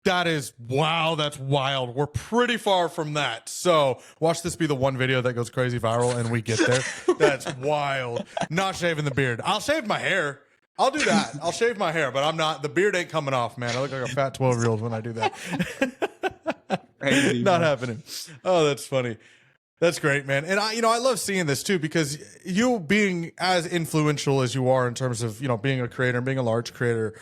That is wow. That's wild. We're pretty far from that. So watch this be the one video that goes crazy viral and we get there. That's wild. Not shaving the beard. I'll shave my hair. I'll do that. I'll shave my hair, but I'm not. The beard ain't coming off, man. I look like a fat 12-year-old when I do that. Crazy, Not man. happening. Oh, that's funny. That's great, man. And I love seeing this too, because you being as influential as you are in terms of, being a creator and being a large creator,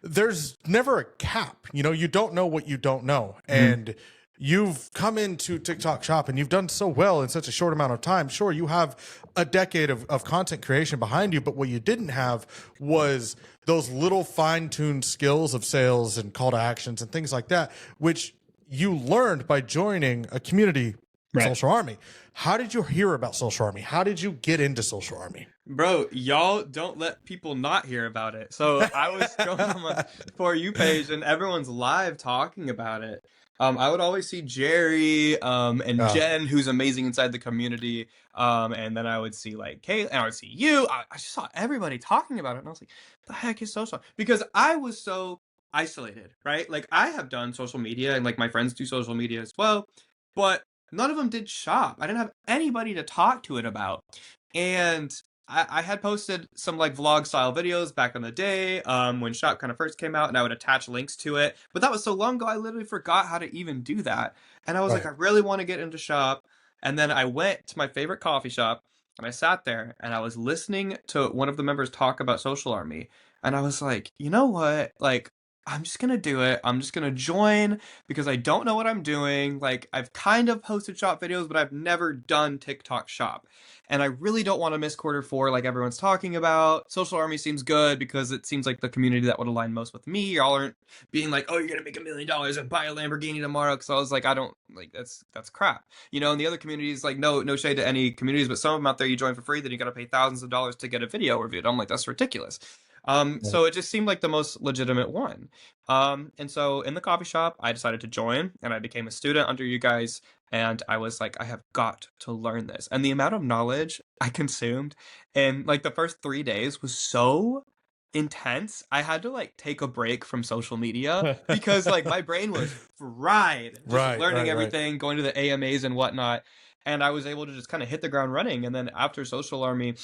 there's never a cap. You don't know what you don't know. And you've come into TikTok Shop and you've done so well in such a short amount of time. Sure, you have a decade of content creation behind you, but what you didn't have was those little fine-tuned skills of sales and call to actions and things like that, which you learned by joining a community, Right. Social Army. How did you hear about Social Army? How did you get into Social Army? Bro, y'all don't let people not hear about it. So I was going on my For You page and everyone's live talking about it. I would always see Jerry and Jen, who's amazing inside the community. And then I would see like Kate, and I would see you. I just saw everybody talking about it. And I was like, the heck is social? Because I was so isolated, right? Like I have done social media and like my friends do social media as well. But none of them did shop. I didn't have anybody to talk to it about. And I had posted some like vlog style videos back in the day when shop kind of first came out, and I would attach links to it. But that was so long ago, I literally forgot how to even do that. And I was like, I really want to get into shop. And then I went to my favorite coffee shop and I sat there and I was listening to one of the members talk about Social Army. And I was like, you know what? Like, I'm just gonna do it. I'm just gonna join because I don't know what I'm doing. Like, I've kind of posted shop videos, but I've never done TikTok shop. And I really don't want to miss quarter 4 like everyone's talking about. Social Army seems good because it seems like the community that would align most with me. Y'all aren't being like, oh, you're gonna make $1 million and buy a Lamborghini tomorrow. Because I was like, I don't like that's crap. And the other communities, like no shade to any communities, but some of them out there you join for free, then you gotta pay thousands of dollars to get a video reviewed. I'm like, that's ridiculous. So it just seemed like the most legitimate one. And so in the coffee shop, I decided to join and I became a student under you guys. And I was like, I have got to learn this. And the amount of knowledge I consumed in like the first 3 days was so intense. I had to like take a break from social media because like my brain was fried, just learning everything, going to the AMAs and whatnot. And I was able to just kind of hit the ground running. And then after Social Army,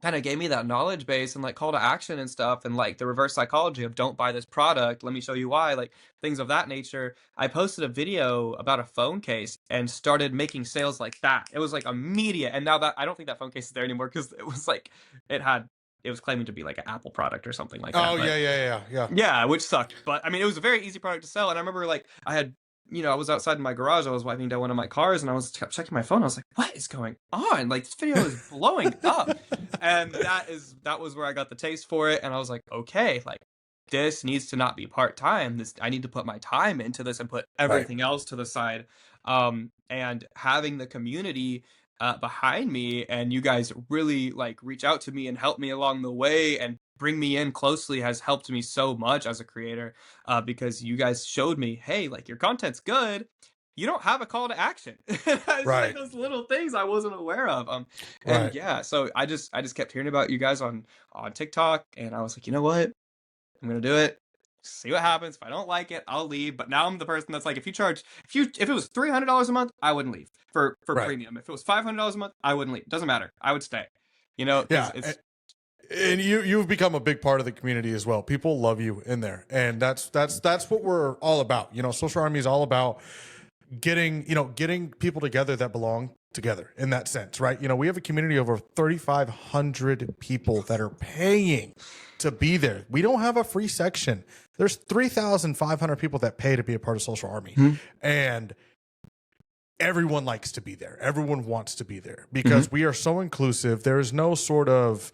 kind of gave me that knowledge base and like call to action and stuff, and like the reverse psychology of don't buy this product, let me show you why, like things of that nature. I posted a video about a phone case and started making sales like that. It was like immediate. And now that I don't think that phone case is there anymore because it was like it was claiming to be like an Apple product or something like that. Oh, but, yeah. which sucked. But I mean, it was a very easy product to sell. And I remember like I was outside in my garage. I was wiping down one of my cars, and I was checking my phone. I was like, "What is going on? Like this video is blowing up." And that was where I got the taste for it. And I was like, "Okay, like this needs to not be part-time. I need to put my time into this and put everything else to the side." And having the community behind me, and you guys really like reach out to me and help me along the way and bring me in closely has helped me so much as a creator, because you guys showed me, hey, like your content's good, you don't have a call to action. It's like those little things I wasn't aware of. And yeah, so I just kept hearing about you guys on TikTok, and I was like, you know what, I'm gonna do it, see what happens. If I don't like it, I'll leave. But now I'm the person that's like, if it was $300 a month, I wouldn't leave for premium. If it was $500 a month, I wouldn't leave. Doesn't matter, I would stay. It's and you've become a big part of the community as well. People love you in there, and that's what we're all about. Social Army is all about getting people together that belong together in that sense, right? We have a community of over 3,500 people that are paying to be there. We don't have a free section. There's 3,500 people that pay to be a part of Social Army, and everyone likes to be there. Everyone wants to be there because we are so inclusive. There's no sort of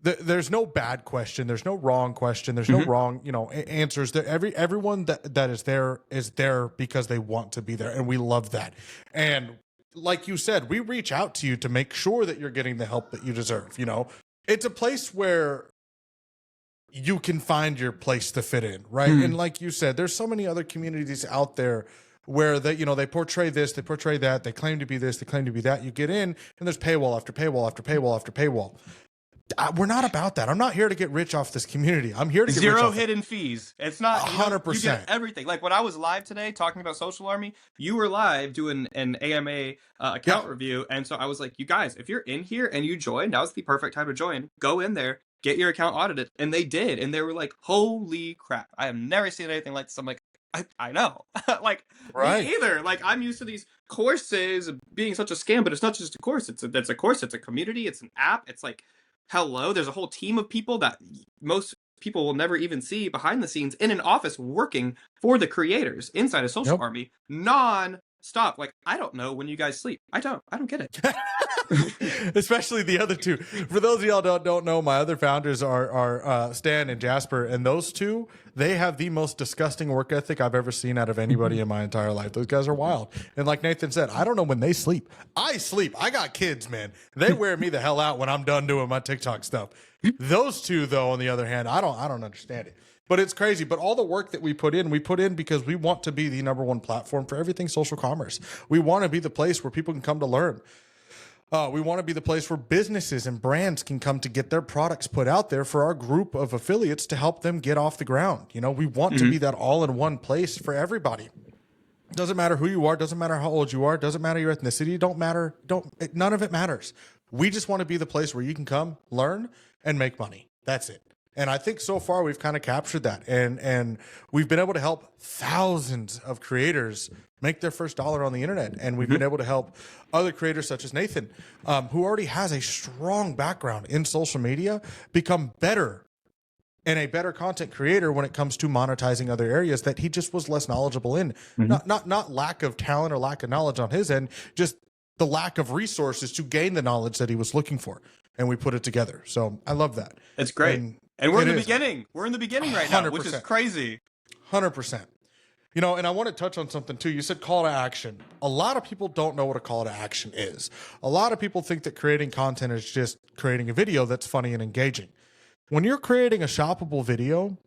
there's no bad question. There's no wrong question. There's no wrong, answers. Everyone that is there because they want to be there, and we love that. And like you said, we reach out to you to make sure that you're getting the help that you deserve. It's a place where you can find your place to fit in, right? And like you said, there's so many other communities out there where they, you know, they portray this, they portray that, they claim to be this, they claim to be that. You get in, and there's paywall after paywall after paywall after paywall. We're not about that. I'm not here to get rich off this community. I'm here to get rich Zero off hidden fees. It's not 100%. You get everything. Like when I was live today talking about Social Army, you were live doing an AMA account review, and so I was like, you guys, if you're in here and you join, now's the perfect time to join. Go in there, get your account audited, and they did, and they were like, holy crap! I have never seen anything like this. I'm like, I know, like Right. me either. Like I'm used to these courses being such a scam, but it's not just a course. It's a course. It's a community. It's an app. It's like hello, there's a whole team of people that most people will never even see behind the scenes in an office working for the creators inside a social army non-stop. Like I don't know when you guys sleep. I don't get it. Especially the other two. For those of y'all don't know, my other founders are Stan and Jasper, and those two, they have the most disgusting work ethic I've ever seen out of anybody in my entire life. Those guys are wild. And like Nathan said, I don't know when they sleep. I sleep. I got kids, man. They wear me the hell out when I'm done doing my TikTok stuff. Those two, though, on the other hand, I don't understand it. But it's crazy. But all the work that we put in because we want to be the #1 platform for everything social commerce. We want to be the place where people can come to learn. We want to be the place where businesses and brands can come to get their products put out there for our group of affiliates to help them get off the ground. You know, we want to be that all-in-one place for everybody. Doesn't matter who you are, doesn't matter how old you are, doesn't matter your ethnicity, none of it matters. We just want to be the place where you can come, learn, and make money. That's it. And I think so far we've kind of captured that, and we've been able to help thousands of creators make their first dollar on the internet. And we've been able to help other creators such as Nathan, who already has a strong background in social media, become better and a better content creator when it comes to monetizing other areas that he just was less knowledgeable in. Not lack of talent or lack of knowledge on his end, just the lack of resources to gain the knowledge that he was looking for. And we put it together. So I love that. It's great. And we're in the beginning. We're in the beginning right now, which is crazy. 100%. You know, and I want to touch on something too. You said call to action. A lot of people don't know what a call to action is. A lot of people think that creating content is just creating a video that's funny and engaging. When you're creating a shoppable video,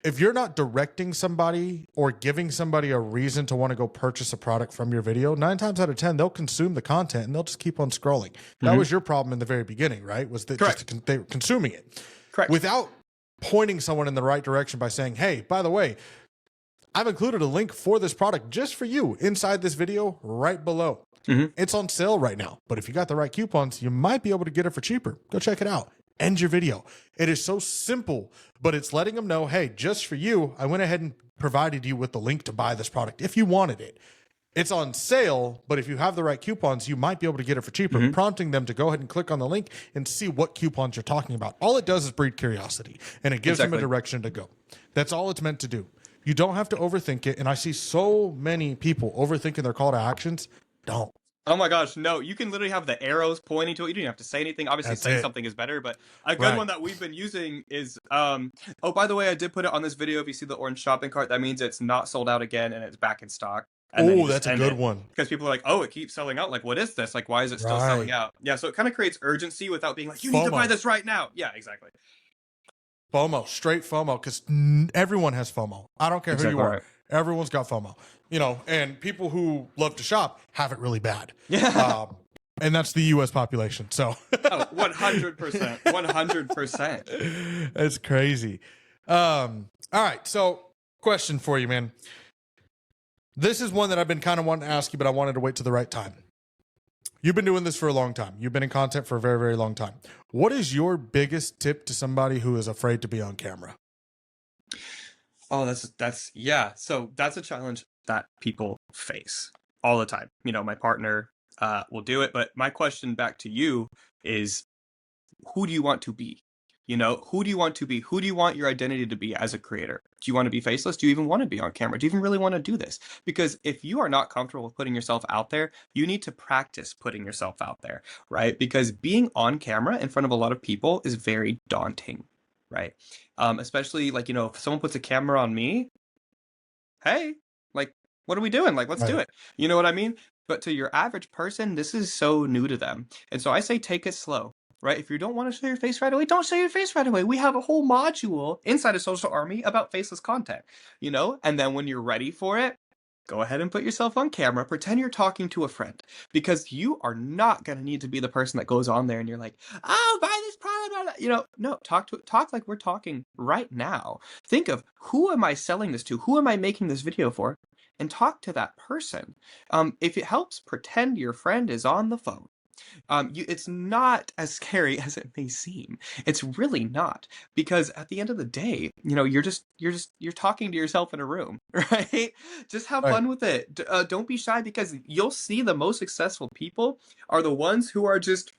if you're not directing somebody or giving somebody a reason to want to go purchase a product from your video, 9 times out of 10, they'll consume the content and they'll just keep on scrolling. That was your problem in the very beginning, right? Was that just they were consuming it. Correct. Without pointing someone in the right direction by saying, hey, by the way, I've included a link for this product just for you inside this video right below. It's on sale right now, but if you got the right coupons, you might be able to get it for cheaper. Go check it out. End your video. It is so simple, but it's letting them know, hey, just for you, I went ahead and provided you with the link to buy this product if you wanted it. It's on sale, but if you have the right coupons, you might be able to get it for cheaper, prompting them to go ahead and click on the link and see what coupons you're talking about. All it does is breed curiosity, and it gives them a direction to go. That's all it's meant to do. You don't have to overthink it, and I see so many people overthinking their call to actions. Don't. Oh my gosh, no. You can literally have the arrows pointing to it. You don't even have to say anything. Obviously, saying something is better, but a good one that we've been using is, oh, by the way, I did put it on this video. If you see the orange shopping cart, that means it's not sold out again and it's back in stock. Oh, that's a good one. Because people are like, oh, it keeps selling out. Like, what is this? Like, why is it still selling out? Yeah, so it kind of creates urgency without being like, you need to buy this right now. Yeah, exactly. FOMO, straight FOMO, because everyone has FOMO. I don't care who you are. Right. Everyone's got FOMO. You know, and people who love to shop have it really bad. Yeah. And that's the U.S. population. So 100%. 100%. It's crazy. All right. So question for you, man. This is one that I've been kind of wanting to ask you, but I wanted to wait to the right time. You've been doing this for a long time. You've been in content for a very, very long time. What is your biggest tip to somebody who is afraid to be on camera? Oh, yeah. So that's a challenge that people face all the time. You know, my partner will do it, but my question back to you is, who do you want to be? You know, who do you want to be? Who do you want your identity to be as a creator? Do you want to be faceless? Do you even want to be on camera? Do you even really want to do this? Because if you are not comfortable with putting yourself out there, you need to practice putting yourself out there, right? Because being on camera in front of a lot of people is very daunting, right? Especially like, you know, if someone puts a camera on me, hey, like, what are we doing? Like, let's do it. You know what I mean? But to your average person, this is so new to them. And so I say, take it slow. right? If you don't want to show your face right away, don't show your face right away. We have a whole module inside of Social Army about faceless content, you know? And then when you're ready for it, go ahead and put yourself on camera, pretend you're talking to a friend, because you are not going to need to be the person that goes on there and you're like, oh, buy this product, you know, no, talk like we're talking right now. Think of, who am I selling this to? Who am I making this video for? And talk to that person. If it helps, pretend your friend is on the phone. It's not as scary as it may seem. It's really not, because at the end of the day, you know, you're talking to yourself in a room, right? Just have Right. fun with it. Don't be shy, because you'll see the most successful people are the ones who are just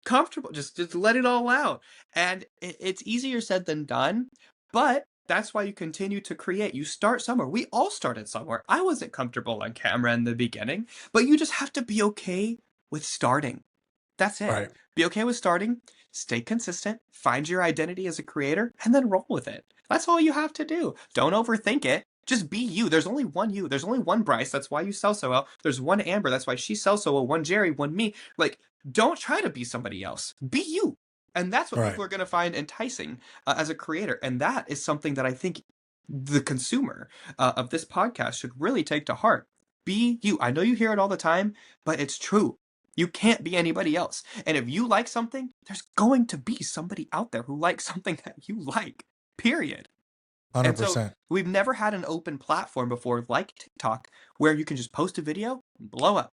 comfortable. Just let it all out, and it's easier said than done, but. That's why you continue to create. You start somewhere. We all started somewhere. I wasn't comfortable on camera in the beginning, but you just have to be okay with starting. That's it. Right. Be okay with starting, stay consistent, find your identity as a creator, and then roll with it. That's all you have to do. Don't overthink it. Just be you. There's only one you. There's only one Bryce. That's why you sell so well. There's one Amber. That's why she sells so well. One Jerry, one me. Like, don't try to be somebody else. Be you. And that's what Right. people are going to find enticing as a creator. And that is something that I think the consumer of this podcast should really take to heart. Be you. I know you hear it all the time, but it's true. You can't be anybody else. And if you like something, there's going to be somebody out there who likes something that you like, period. And so 100%. we've never had an open platform before like TikTok where you can just post a video and blow up.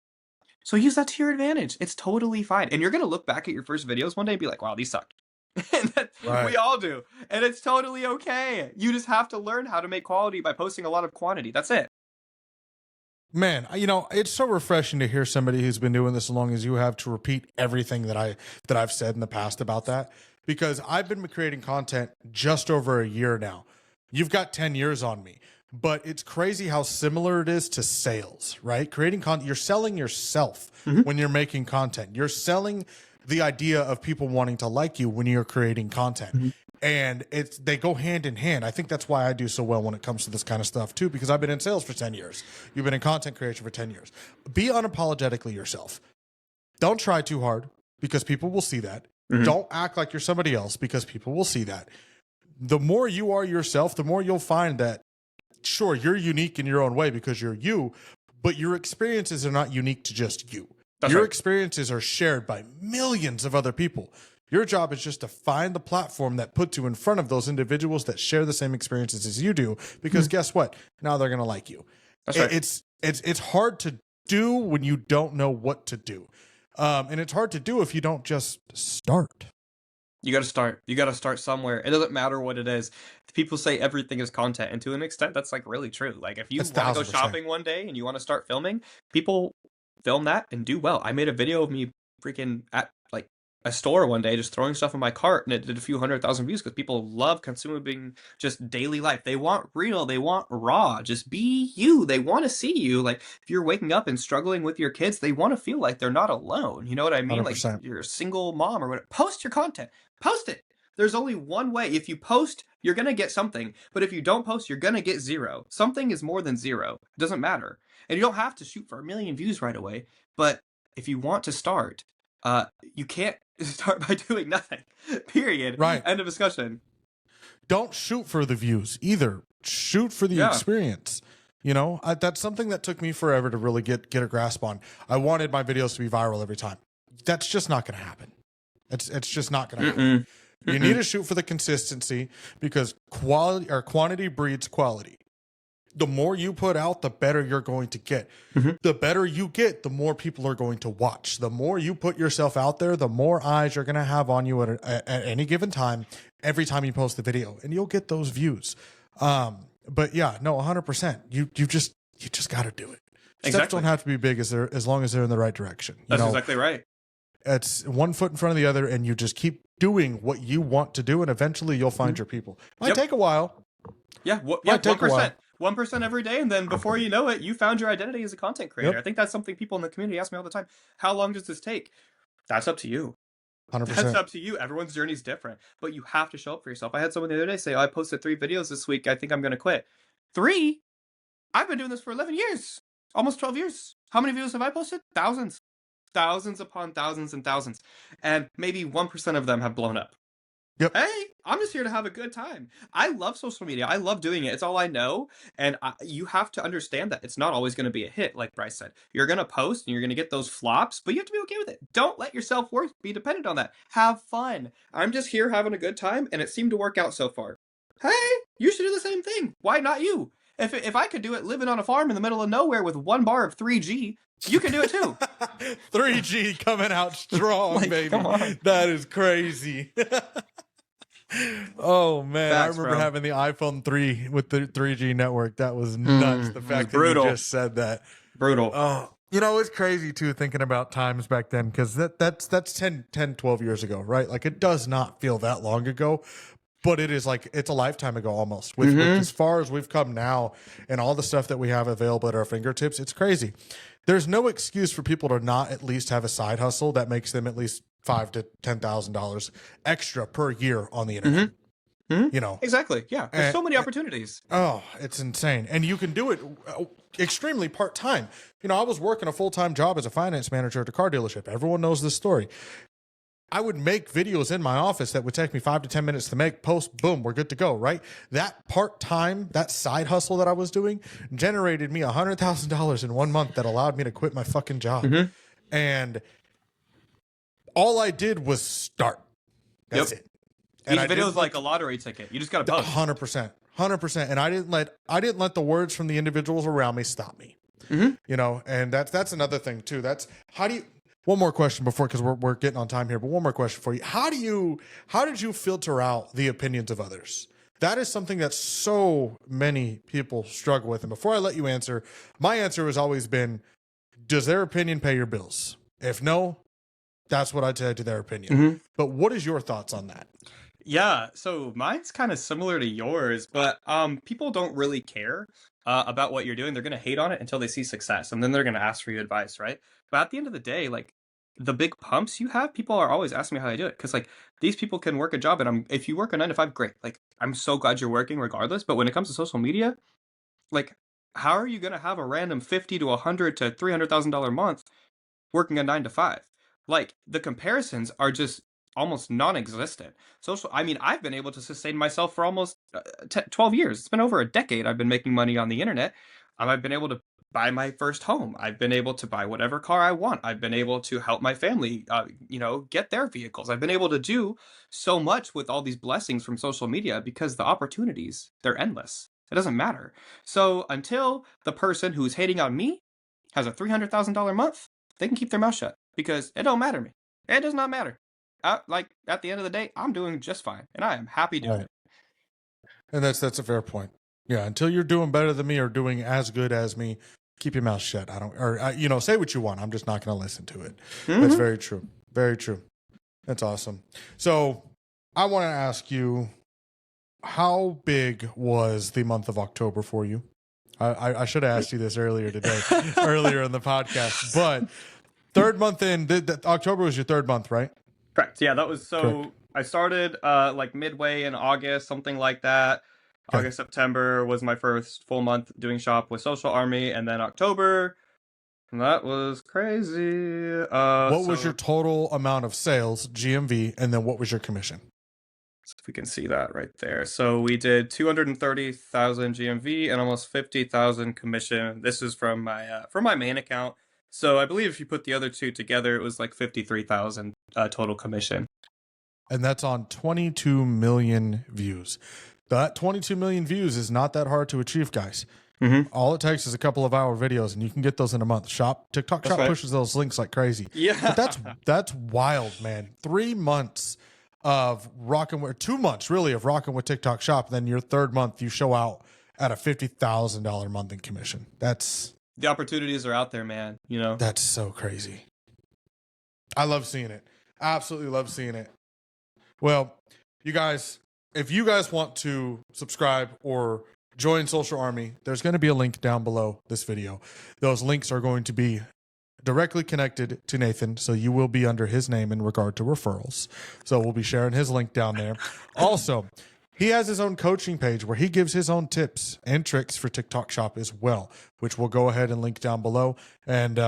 So use that to your advantage. It's totally fine. And you're going to look back at your first videos one day and be like, wow, these sucked. And that, we Right. all do. And it's totally okay. You just have to learn how to make quality by posting a lot of quantity. That's it. Man, you know, it's so refreshing to hear somebody who's been doing this as long as you have to repeat everything that I've said in the past about that, because I've been creating content just over a year now. You've got 10 years on me, but it's crazy how similar it is to sales, right? Creating content, you're selling yourself when you're making content. You're selling the idea of people wanting to like you when you're creating content. And they go hand in hand. I think that's why I do so well when it comes to this kind of stuff too, because I've been in sales for 10 years. You've been in content creation for 10 years. Be unapologetically yourself. Don't try too hard, because people will see that. Don't act like you're somebody else, because people will see that. The more you are yourself, the more you'll find that, sure, you're unique in your own way because you're you, but your experiences are not unique to just you. That's Your right. experiences are shared by millions of other people. Your job is just to find the platform that puts you in front of those individuals that share the same experiences as you do, because guess what? Now they're going to like you. That's right. It's hard to do when you don't know what to do. And it's hard to do if you don't just start. You got to start. You got to start somewhere. It doesn't matter what it is. People say everything is content, and to an extent, that's like really true. Like if you That's want to go 1000%. shopping one day and you want to start filming, people film that and do well. I made a video of me freaking at like a store one day, just throwing stuff in my cart, and it did a few 100,000 views because people love consuming just daily life. They want real. They want raw. Just be you. They want to see you. Like if you're waking up and struggling with your kids, they want to feel like they're not alone. You know what I mean? Like 100%. you're a single mom or whatever. Post your content. Post it. There's only one way. If you post, you're going to get something. But if you don't post, you're going to get zero. Something is more than zero. It doesn't matter. And you don't have to shoot for 1 million views right away. But if you want to start, you can't start by doing nothing. Period. Right. End of discussion. Don't shoot for the views either. Shoot for the experience. You know, that's something that took me forever to really get a grasp on. I wanted my videos to be viral every time. That's just not going to happen. It's just not going to happen. You need to shoot for the consistency, because quantity breeds quality. The more you put out, the better you're going to get. The better you get, the more people are going to watch. The more you put yourself out there, the more eyes you're going to have on you at any given time, every time you post the video, and you'll get those views. But yeah, no, 100%. You just got to do it. Steps don't have to be big as long as they're in the right direction. That's exactly right. It's one foot in front of the other, and you just keep doing what you want to do, and eventually you'll find your people. Might take a while. Yeah, 1%. 1% every day, and then before you know it, you found your identity as a content creator. I think that's something people in the community ask me all the time. How long does this take? That's up to you. 100%. That's up to you. Everyone's journey is different, but you have to show up for yourself. I had someone the other day say, I posted 3 videos this week. I think I'm going to quit. 3? I've been doing this for 11 years. Almost 12 years. How many videos have I posted? Thousands. thousands upon thousands and thousands, and maybe 1% of them have blown up. Yep. Hey, I'm just here to have a good time. I love social media. I love doing it. It's all I know. And you have to understand that it's not always going to be a hit, like Bryce said. You're going to post and you're going to get those flops, but you have to be okay with it. Don't let your self worth be dependent on that. Have fun. I'm just here having a good time, and it seemed to work out so far. Hey, you should do the same thing. Why not you? If I could do it living on a farm in the middle of nowhere with 1 bar of 3G, you can do it too. 3G coming out strong, Like, baby. come on. That is crazy. Oh man, Facts, I remember bro. having the iPhone 3 with the 3G network. That was nuts. The fact that brutal. you just said that. Brutal. Oh, it's crazy too thinking about times back then, because that's 10, 12 years ago, right? Like, it does not feel that long ago, but it is like it's a lifetime ago almost. With as far as we've come now and all the stuff that we have available at our fingertips, it's crazy. There's no excuse for people to not at least have a side hustle that makes them at least $5,000 to $10,000 extra per year on the internet. You know, Exactly. Yeah. There's so many opportunities. oh, it's insane. And you can do it extremely part-time. I was working a full-time job as a finance manager at a car dealership. Everyone knows this story. I would make videos in my office that would take me 5 to 10 minutes to make, post, boom, we're good to go, right? That part-time, that side hustle that I was doing generated me $100,000 in 1 month that allowed me to quit my fucking job. And all I did was start. That's it. And each video is like a lottery ticket. You just got to post. 100%. And I didn't let the words from the individuals around me stop me. And that's another thing too. That's one more question before, because we're getting on time here, but one more question for you. How did you filter out the opinions of others? That is something that so many people struggle with. And before I let you answer, my answer has always been, does their opinion pay your bills? If no, that's what I'd say to their opinion. But what is your thoughts on that? Yeah, so mine's kind of similar to yours, but people don't really care about what you're doing. They're going to hate on it until they see success, and then they're going to ask for your advice, right? But at the end of the day, like, the big pumps you have, people are always asking me how I do it, because like, these people can work a job, and if you work a 9 to 5, great. Like, I'm so glad you're working regardless. But when it comes to social media, like, how are you going to have a random 50 to 100 to $300,000 month working a 9 to 5? Like, the comparisons are just almost non-existent. I mean, I've been able to sustain myself for almost 12 years. It's been over a decade I've been making money on the internet. I've been able to buy my first home. I've been able to buy whatever car I want. I've been able to help my family, get their vehicles. I've been able to do so much with all these blessings from social media, because the opportunities, they're endless. It doesn't matter. So until the person who's hating on me has a $300,000 month, they can keep their mouth shut, because it don't matter to me. It does not matter. Like, at the end of the day, I'm doing just fine, and I am happy doing it. And that's a fair point. Yeah, until you're doing better than me or doing as good as me, keep your mouth shut. Say what you want. I'm just not going to listen to it. That's very true. Very true. That's awesome. So I want to ask you, how big was the month of October for you? I should have asked you this earlier today, earlier in the podcast, but third month in, October was your third month, right? Correct. Yeah, that was Correct. I started like midway in August, something like that. Okay. August, September was my first full month doing shop with Social Army, and then October, that was crazy. What was your total amount of sales, GMV, and then what was your commission? If we can see that right there. So we did 230,000 GMV and almost 50,000 commission. This is from my main account. So I believe if you put the other two together, it was like 53,000 total commission. And that's on 22 million views. That 22 million views is not that hard to achieve, guys. All it takes is a couple of hour videos, and you can get those in a month. TikTok Shop pushes those links like crazy. Yeah, but that's wild, man. 3 months of rocking with 2 months really of rocking with TikTok Shop. Then your third month, you show out at a $50,000 month in commission. The opportunities are out there, man. That's so crazy. I love seeing it. Absolutely love seeing it. Well, you guys, if you guys want to subscribe or join Social Army, there's going to be a link down below this video. Those links are going to be directly connected to Nathan, so you will be under his name in regard to referrals. So we'll be sharing his link down there. Also, he has his own coaching page where he gives his own tips and tricks for TikTok Shop as well, which we'll go ahead and link down below. And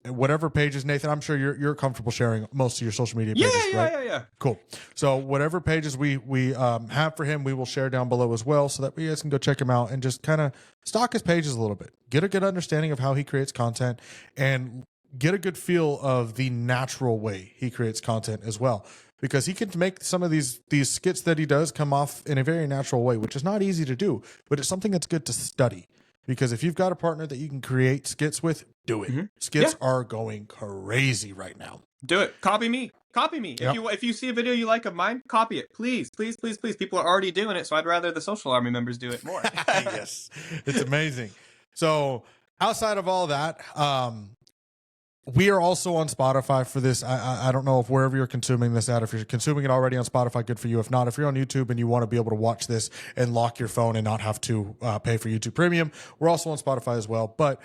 whatever pages, Nathan, I'm sure you're comfortable sharing most of your social media pages, right? Yeah. Cool. So whatever pages we have for him, we will share down below as well, so that you guys can go check him out and just kind of stalk his pages a little bit, get a good understanding of how he creates content, and get a good feel of the natural way he creates content as well. Because he can make some of these skits that he does come off in a very natural way, which is not easy to do, but it's something that's good to study. Because if you've got a partner that you can create skits with, do it. Skits are going crazy right now. Do it. Copy me. Yep. If you see a video you like of mine, copy it. Please. People are already doing it, so I'd rather the Social Army members do it more. Yes, it's amazing. So outside of all that, we are also on Spotify for this. I don't know if wherever you're consuming this at, if you're consuming it already on Spotify, good for you. If not, if you're on YouTube and you want to be able to watch this and lock your phone and not have to pay for YouTube Premium, we're also on Spotify as well. But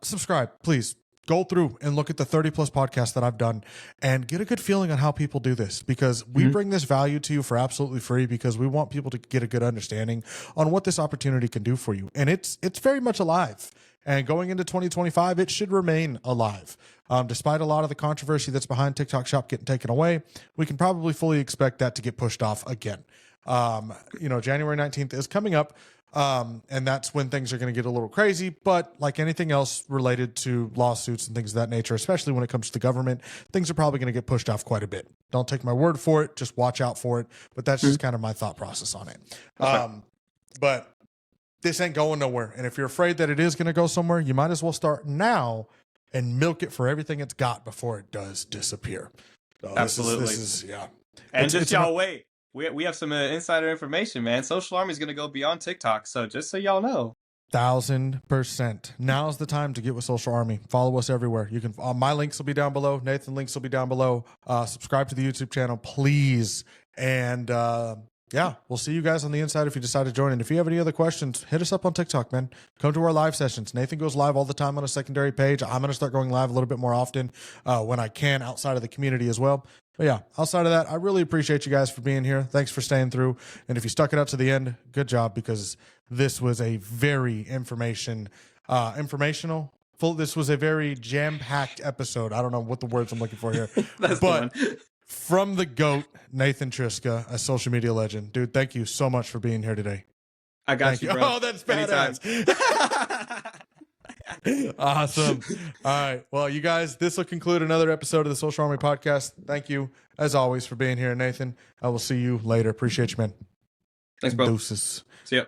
subscribe, please. Go through and look at the 30 plus podcasts that I've done and get a good feeling on how people do this, because we bring this value to you for absolutely free, because we want people to get a good understanding on what this opportunity can do for you. And it's very much alive. And going into 2025, it should remain alive. Despite a lot of the controversy that's behind TikTok Shop getting taken away, we can probably fully expect that to get pushed off again. January 19th is coming up, and that's when things are going to get a little crazy. But like anything else related to lawsuits and things of that nature, especially when it comes to the government, things are probably going to get pushed off quite a bit. Don't take my word for it. Just watch out for it. But that's just kind of my thought process on it. But this ain't going nowhere. And if you're afraid that it is going to go somewhere, you might as well start now and milk it for everything it's got before it does disappear. So Absolutely. This is yeah. And y'all wait. We have some insider information, man. Social Army is going to go beyond TikTok. So just so y'all know. 1,000%. Now's the time to get with Social Army. Follow us everywhere. You can. My links will be down below. Nathan's links will be down below. Subscribe to the YouTube channel, please. And yeah, we'll see you guys on the inside if you decide to join. And if you have any other questions, hit us up on TikTok, man. Come to our live sessions. Nathan goes live all the time on a secondary page. I'm going to start going live a little bit more often when I can outside of the community as well. But yeah, outside of that, I really appreciate you guys for being here. Thanks for staying through. And if you stuck it out to the end, good job, because this was a very informational. This was a very jam-packed episode. I don't know what the words I'm looking for here. But from the GOAT, Nathan Triska, a social media legend. Dude, thank you so much for being here today. I got you, bro. Oh, that's badass. Awesome. All right. Well, you guys, this will conclude another episode of the Social Army Podcast. Thank you, as always, for being here, Nathan. I will see you later. Appreciate you, man. Thanks, bro. Deuces. See ya.